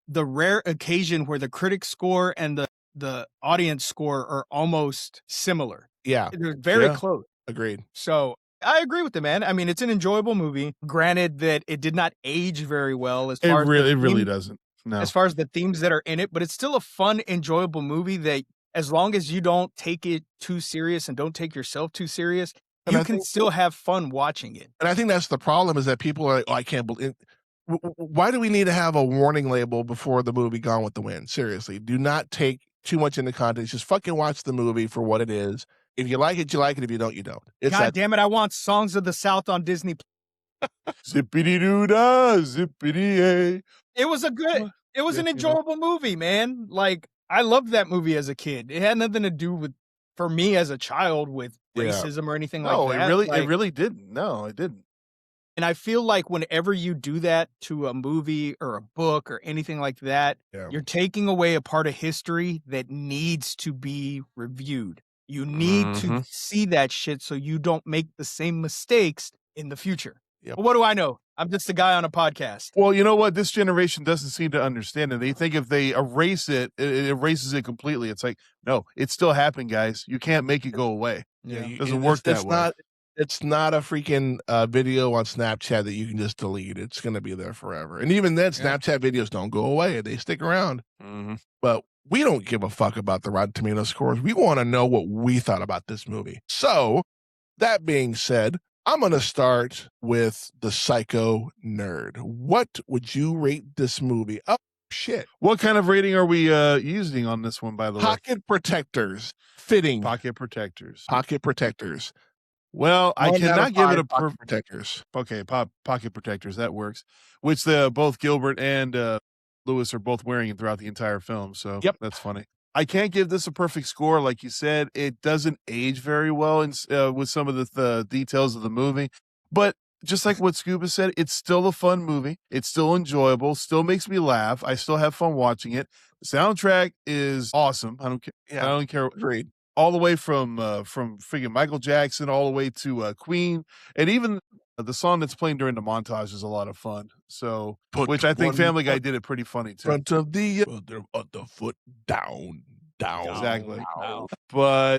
the rare occasion where the critic score and the audience score are almost similar. Yeah, they're very close. Agreed. So I agree with the man. I mean, it's an enjoyable movie. Granted that it did not age very well as far as it really doesn't. No. As far as the themes that are in it, but it's still a fun, enjoyable movie that as long as you don't take it too serious and don't take yourself too serious, you can still have fun watching it. And I think that's the problem is that people are like, oh, I can't believe. Why do we need to have a warning label before the movie Gone with the Wind? Seriously, do not take too much into context. Just fucking watch the movie for what it is. If you like it, you like it. If you don't, you don't. God damn it, I want Songs of the South on Disney. Zippity doo dah, zippity. It was an enjoyable movie, man. Like, I loved that movie as a kid. It had nothing to do with, for me as a child, with racism or anything like that. No, it really didn't. No, it didn't. And I feel like whenever you do that to a movie or a book or anything like that, you're taking away a part of history that needs to be reviewed. You need to see that shit so you don't make the same mistakes in the future. Yep. Well, what do I know? I'm just a guy on a podcast. Well, you know what? This generation doesn't seem to understand it. They think if they erase it, it erases it completely. It's like, no, it's still happening, guys. You can't make it go away. Yeah, it doesn't work that way. It's not a freaking video on Snapchat that you can just delete. It's going to be there forever. And even then, Snapchat videos don't go away. They stick around. But we don't give a fuck about the Rotten Tomatoes scores. We want to know what we thought about this movie. So, that being said, I'm going to start with the Psycho Nerd. What would you rate this movie? Oh, shit. What kind of rating are we using on this one, by the way? Pocket protectors. Fitting. Pocket protectors. Pocket protectors. Well, I cannot give it a pocket protectors. Okay, pocket protectors. That works. Which both Gilbert and Lewis are both wearing throughout the entire film. So that's funny. I can't give this a perfect score. Like you said, it doesn't age very well with some of the details of the movie. But just like what Scuba said, it's still a fun movie. It's still enjoyable. Still makes me laugh. I still have fun watching it. The soundtrack is awesome. I don't care. I don't care. Agreed. All the way from freaking Michael Jackson all the way to Queen, and even the song that's playing during the montage is a lot of fun. So, which I think Family Guy did it pretty funny too. Front of the other foot down. Exactly. Down. But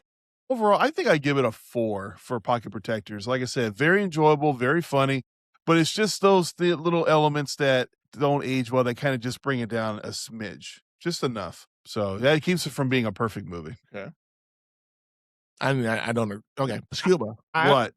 overall, I think I give it a 4 for Pocket Protectors. Like I said, very enjoyable, very funny, but it's just those little elements that don't age well that kind of just bring it down a smidge, just enough. So that keeps it from being a perfect movie. Okay. I mean, I don't know. Okay, Scuba. What?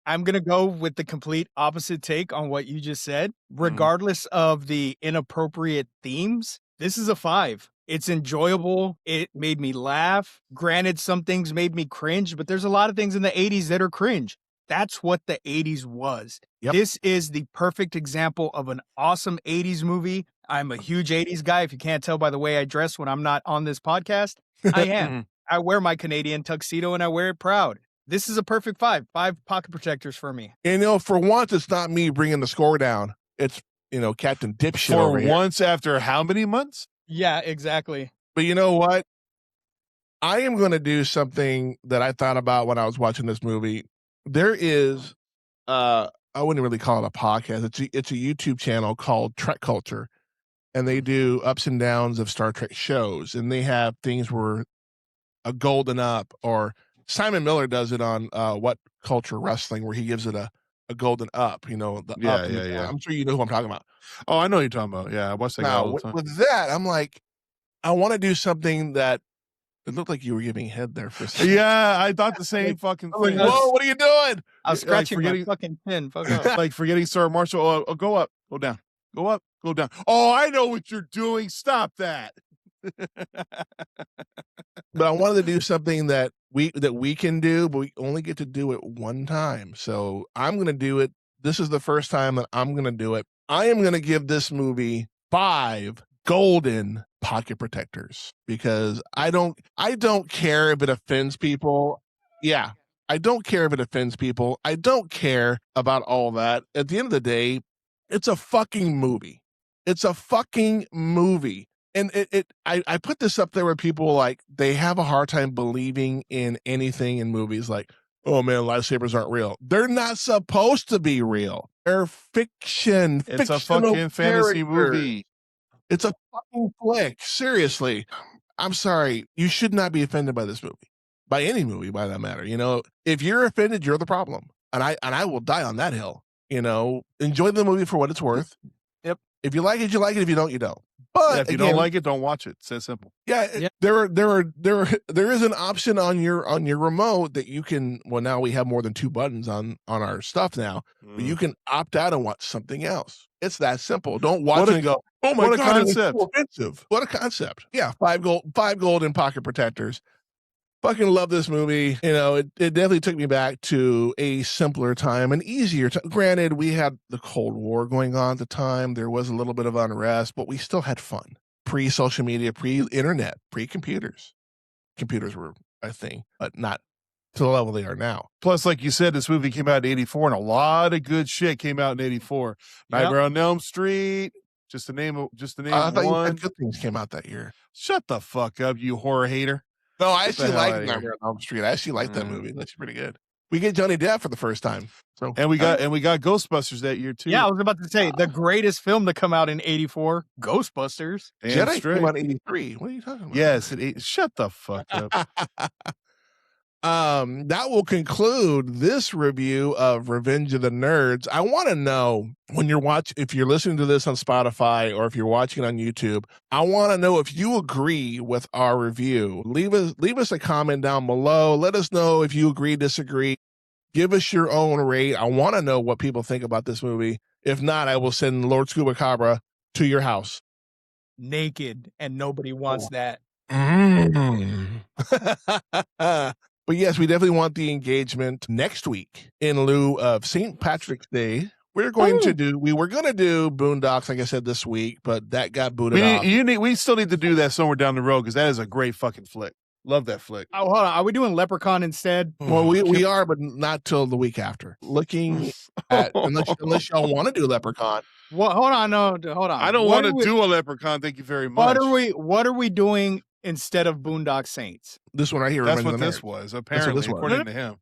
I'm going to go with the complete opposite take on what you just said. Regardless of the inappropriate themes, this is a 5. It's enjoyable. It made me laugh. Granted, some things made me cringe, but there's a lot of things in the 80s that are cringe. That's what the 80s was. Yep. This is the perfect example of an awesome 80s movie. I'm a huge 80s guy. If you can't tell by the way I dress when I'm not on this podcast, I am. I wear my Canadian tuxedo and I wear it proud. This is a perfect 5. 5 pocket protectors for me. And, for once, it's not me bringing the score down. It's, Captain Dipshit for once after how many months? Yeah, exactly. But you know what? I am going to do something that I thought about when I was watching this movie. There is, I wouldn't really call it a podcast. It's a YouTube channel called Trek Culture. And they do ups and downs of Star Trek shows. And they have things where a golden up, or Simon Miller does it on What Culture Wrestling, where he gives it a golden up, Yeah. I'm sure you know who I'm talking about. Oh, I know what you're talking about. Yeah, I watched that guy all the time. With that, I'm like, I want to do something that it looked like you were giving head there for a second. Yeah, I thought the same fucking thing. Whoa, what are you doing? I was scratching my fucking pin. Fuck off. Like forgetting Sarah Marshall. Oh, go up, go down, go up, go down. Oh, I know what you're doing. Stop that. But I wanted to do something that we can do, but we only get to do it one time. So I'm going to do it. This is the first time that I'm going to do it. I am going to give this movie 5 golden pocket protectors, because I don't care if it offends people. Yeah. I don't care if it offends people. I don't care about all that. At the end of the day, it's a fucking movie. It's a fucking movie. And I put this up there where people like, they have a hard time believing in anything in movies like, oh man, lightsabers aren't real. They're not supposed to be real. They're fiction. It's a fucking fantasy movie. It's a fucking flick. Seriously. I'm sorry. You should not be offended by this movie. By any movie, by that matter. You know, if you're offended, you're the problem. And I will die on that hill. You know, enjoy the movie for what it's worth. Yep. If you like it, you like it. If you don't, you don't. But if you don't like it, don't watch it. It's that simple. Yeah, yep. There is an option on your remote that you can. Well, now we have more than 2 buttons on our stuff now, but you can opt out and watch something else. It's that simple. Don't watch it and go, oh my god, concept! So offensive. What a concept! Yeah, 5 golden pocket protectors. Fucking love this movie. You know, it definitely took me back to a simpler time, an easier time. Granted, we had the Cold War going on at the time. There was a little bit of unrest, but we still had fun. Pre-social media, pre-internet, pre-computers. Computers were a thing, but not to the level they are now. Plus, like you said, this movie came out in 84, and a lot of good shit came out in 84. Nightmare on Elm Street, just to name I thought one. You said good things came out that year. Shut the fuck up, you horror hater. No, I actually like Nightmare on Elm Street. I actually like that movie. That's pretty good. We get Johnny Depp for the first time. So and we got Ghostbusters that year too. Yeah, I was about to say the greatest film to come out in 84, Ghostbusters. Jedi came out in 83. What are you talking about? Yes, shut the fuck up. That will conclude this review of Revenge of the Nerds. I want to know, when if you're listening to this on Spotify or if you're watching it on YouTube, I want to know if you agree with our review. Leave us a comment down below. Let us know if you agree, disagree. Give us your own rate. I want to know what people think about this movie. If not, I will send Lord Scuba Cabra to your house. Naked, and nobody wants that. But yes, we definitely want the engagement next week in lieu of St. Patrick's Day. We were going to do Boondocks, like I said, this week, but that got booted off. We still need to do that somewhere down the road because that is a great fucking flick. Love that flick. Oh, hold on. Are we doing Leprechaun instead? Well, we are, but not till the week after. Looking at unless y'all want to do Leprechaun. Well, hold on. No, hold on. I don't want to do a Leprechaun. Thank you very much. What are we doing instead of Boondock Saints? This one right here. That's what this was, apparently, according to him.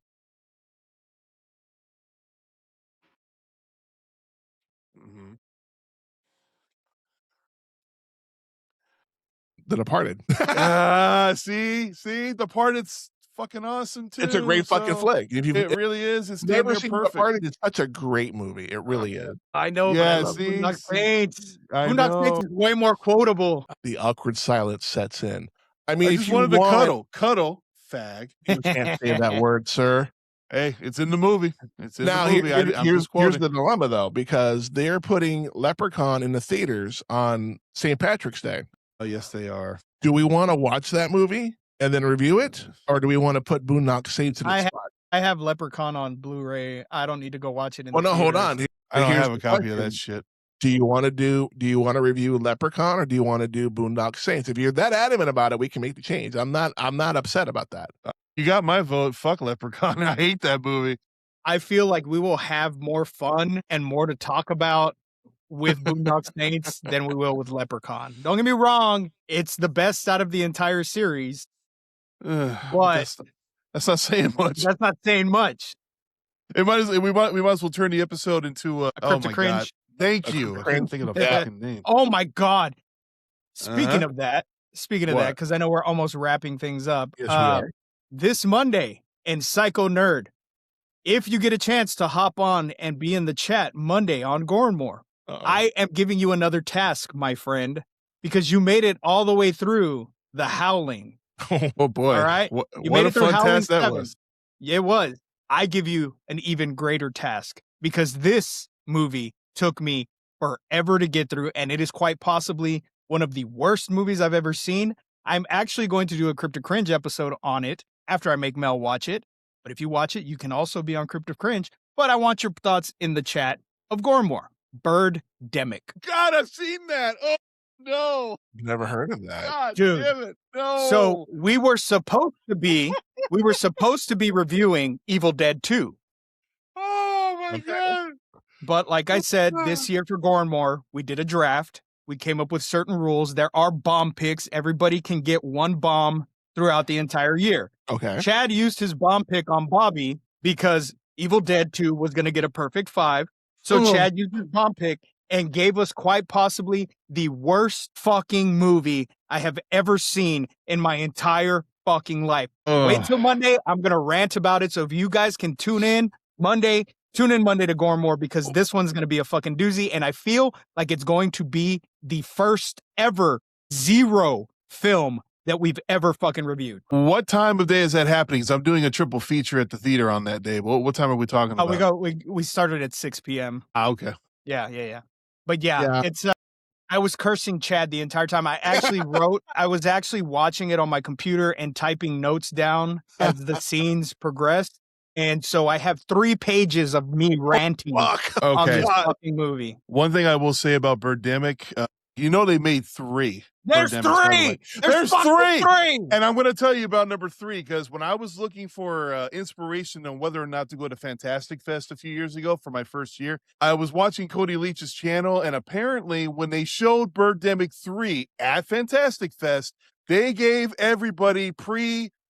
The Departed. See, Departed's fucking awesome too. It's a great fucking flick. It really is. It's never seen perfect. Departed. It's such a great movie. It really is. I know. Yeah, but Boondock Saints. Boondock Saints is way more quotable. The awkward silence sets in. I mean, I just wanted to cuddle, fag. You can't say that word, sir. Hey, it's in the movie. It's in the movie. Here's the dilemma, though, because they're putting Leprechaun in the theaters on St. Patrick's Day. Oh, yes, they are. Do we want to watch that movie and then review it, or do we want to put Boondock Saints in the spot? I have Leprechaun on Blu-ray. I don't need to go watch it. Hold on. I don't have a copy of that shit. Do you want to review Leprechaun, or do you want to do Boondock Saints? If you're that adamant about it, we can make the change. I'm not upset about that. You got my vote. Fuck Leprechaun. I hate that movie. I feel like we will have more fun and more to talk about with Boondock Saints than we will with Leprechaun. Don't get me wrong. It's the best out of the entire series. But that's not saying much. That's not saying much. We might as well turn the episode into oh my cringe. God. Thank you. I couldn't think of the fucking name. Oh my God. Speaking of that, because I know we're almost wrapping things up. Yes, we are. This Monday in Psycho Nerd, if you get a chance to hop on and be in the chat Monday on Gornmore, I am giving you another task, my friend, because you made it all the way through The Howling. Oh boy. All right. You made it through fun task that was. Yeah, it was. I give you an even greater task because this movie took me forever to get through, and it is quite possibly one of the worst movies I've ever seen. I'm actually going to do a Cryptic Cringe episode on it after I make Mel watch it. But if you watch it, you can also be on Cryptic Cringe. But I want your thoughts in the chat of Gormore. Birdemic. God, I've seen that. Oh No. Never heard of that. God Dude. damn it. No. So we were supposed to be reviewing Evil Dead 2. Oh my God. But like I said, this year for Gore and More, we did a draft. We came up with certain rules. There are bomb picks. Everybody can get one bomb throughout the entire year. Okay. Chad used his bomb pick on Bobby because Evil Dead 2 was going to get a perfect 5. So Chad used his bomb pick and gave us quite possibly the worst fucking movie I have ever seen in my entire fucking life. Wait till Monday. I'm going to rant about it. So if you guys can tune in Monday to Gore and More, because this one's going to be a fucking doozy. And I feel like it's going to be the first ever zero film that we've ever fucking reviewed. What time of day is that happening? Because I'm doing a triple feature at the theater on that day. What time are we talking about? We started at 6 p.m. Okay. Yeah. But yeah. It's I was cursing Chad the entire time. I was actually watching it on my computer and typing notes down as the scenes progressed. And so I have 3 pages of me ranting on this fucking movie. One thing I will say about Birdemic, they made 3. There's Birdemics, 3. There's 3. 3. And I'm going to tell you about number 3, because when I was looking for inspiration on whether or not to go to Fantastic Fest a few years ago for my first year, I was watching Cody Leach's channel, and apparently when they showed Birdemic 3 at Fantastic Fest, they gave everybody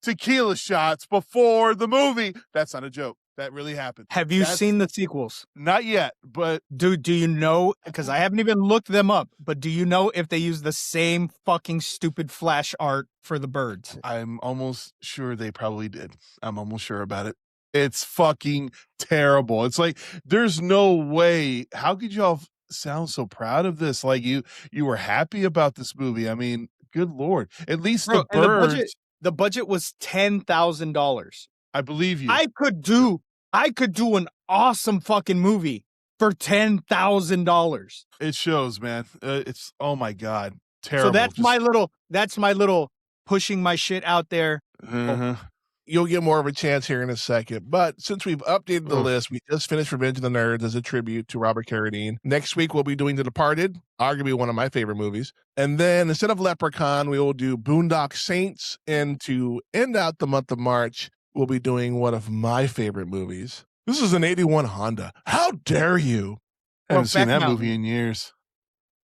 tequila shots before the movie. That's not a joke. That really happened. Have you seen the sequels? Not yet, but do you know, because I haven't even looked them up, but do you know if they use the same fucking stupid flash art for the birds? I'm almost sure they probably did. I'm almost sure about it. It's fucking terrible. It's like, there's no way. How could y'all sound so proud of this? Like you were happy about this movie. I mean, good Lord. At least the birds. The budget was $10,000. I believe you. I could do an awesome fucking movie for $10,000. It shows, man. It's, oh my God, terrible. So that's my little pushing my shit out there. You'll get more of a chance here in a second. But since we've updated the list, we just finished Revenge of the Nerds as a tribute to Robert Carradine. Next week, we'll be doing The Departed, arguably one of my favorite movies. And then instead of Leprechaun, we will do Boondock Saints. And to end out the month of March, we'll be doing one of my favorite movies. This is an 81 Honda. How dare you? I haven't seen that movie in years.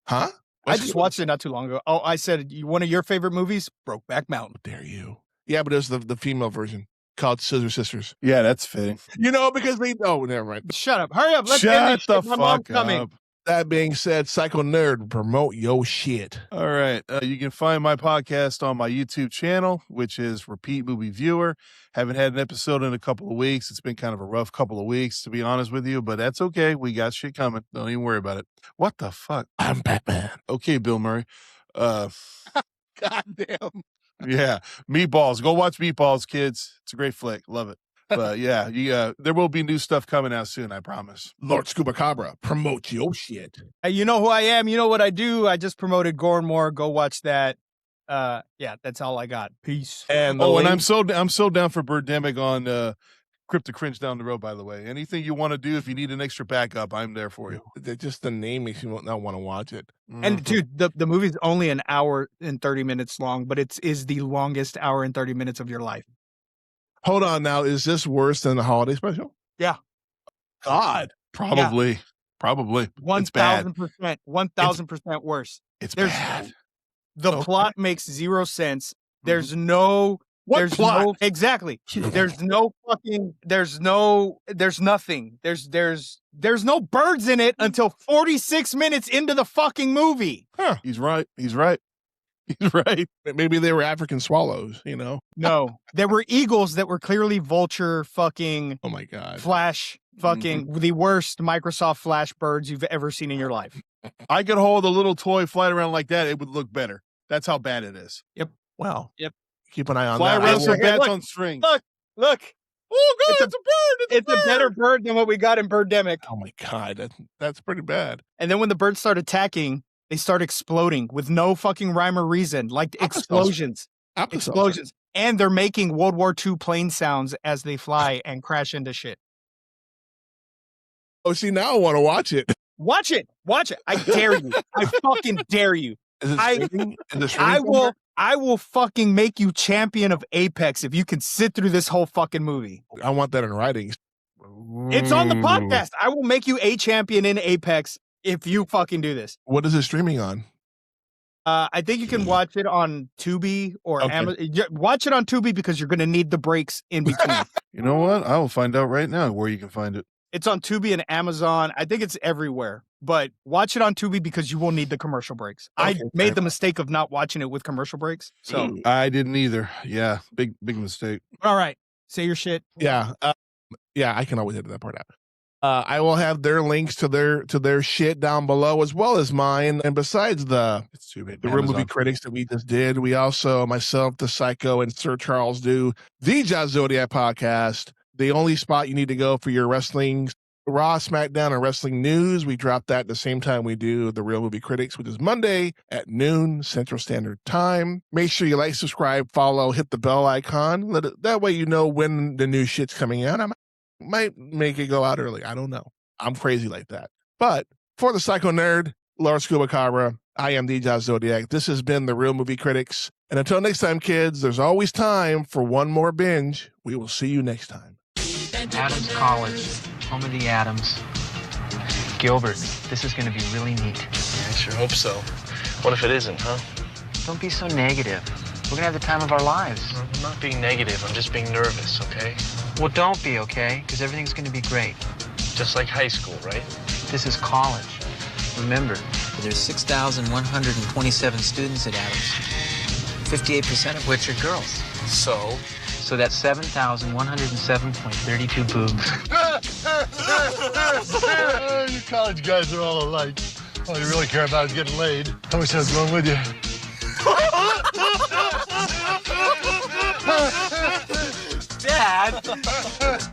Huh? I just watched it not too long ago. Oh, I said, one of your favorite movies? Brokeback Mountain. How dare you? Yeah, but it's the female version called Scissor Sisters. Yeah, that's fitting. Because they know. Never mind. Shut up. Hurry up. Let's Shut the fuck up. That being said, Psycho Nerd, promote your shit. All right. You can find my podcast on my YouTube channel, which is Repeat Movie Viewer. Haven't had an episode in a couple of weeks. It's been kind of a rough couple of weeks, to be honest with you, but that's okay. We got shit coming. Don't even worry about it. What the fuck? I'm Batman. Okay, Bill Murray. Goddamn. Yeah. Meatballs. Go watch Meatballs, kids. It's a great flick. Love it. But yeah, there will be new stuff coming out soon, I promise. Lord Scuba Cabra, promote your shit. You know who I am. You know what I do. I just promoted Gore and More. Go watch that. Yeah, that's all I got. Peace. And I'm so down for Birdemic on Crypto Cringe down the road, by the way. Anything you want to do, if you need an extra backup, I'm there for you. Just the name makes you not want to watch it. And dude, the movie's only an hour and 30 minutes long, but it is the longest hour and 30 minutes of your life. Hold on now. Is this worse than the holiday special? Yeah. God. Probably. Yeah. Probably. 1,000%. 1,000% worse. It's bad. The plot makes zero sense. There's no plot? Exactly. There's nothing. There's no birds in it until 46 minutes into the fucking movie. Huh. He's right. He's right. Maybe they were African swallows, No. There were eagles that were clearly vulture fucking Oh my God. Flash fucking the worst Microsoft Flash birds you've ever seen in your life. I could hold a little toy flying around like that. It would look better. That's how bad it is. Yep. Well. Yep. Keep an eye on Fly that. around some bats Look, on strings. Look. Oh, God, it's a bird. It's a better bird than what we got in Birdemic. Oh my God. That's pretty bad. And then when the birds start attacking, they start exploding with no fucking rhyme or reason, like explosions. Explosions. And they're making World War II plane sounds as they fly and crash into shit. Oh, see, now I want to watch it. Watch it. I dare you. I fucking dare you. Is it streaming? Is it streaming I somewhere? will fucking make you champion of Apex if you can sit through this whole fucking movie. I want that in writing. It's on the podcast. I will make you a champion in Apex if you fucking do this. What is it streaming on? I think you can watch it on Tubi or Okay. Amazon. Watch it on Tubi because you're going to need the breaks in between. You know what? I will find out right now where you can find it. It's on Tubi and Amazon. I think it's everywhere. But watch it on Tubi because you will need the commercial breaks. I made the mistake of not watching it with commercial breaks. So I didn't either. Yeah, big mistake. all right, say your shit. Yeah. Yeah, I can always edit that part out. I will have their links to their shit down below as well as mine. And besides the Real Movie Critics that we just did, we also, myself, the Psycho, and Sir Charles do the Jazz Zodiac podcast. The only spot you need to go for your wrestling, Raw, SmackDown, and wrestling news. We drop that at the same time we do the Real Movie Critics, which is Monday at noon Central Standard Time. Make sure you like, subscribe, follow, hit the bell icon. That way you know when the new shit's coming out. I might make it go out early. I don't know. I'm crazy like that. But for the Psycho Nerd, Lord Scuba Cabra, I am DJ Zodiac. This has been the Real Movie Critics. And until next time, kids, there's always time for one more binge. We will see you next time. Adams College, home of the Adams. Gilbert, this is going to be really neat. I sure hope so. What if it isn't, huh? Don't be so negative. We're going to have the time of our lives. I'm not being negative. I'm just being nervous, okay? Well, don't be, okay? Because everything's going to be great. Just like high school, right? This is college. Remember, there's 6,127 students at Adams, 58% of which are girls. So that's 7,107.32 boobs. You college guys are all alike. All you really care about is getting laid. I wish I was going with you. Dad!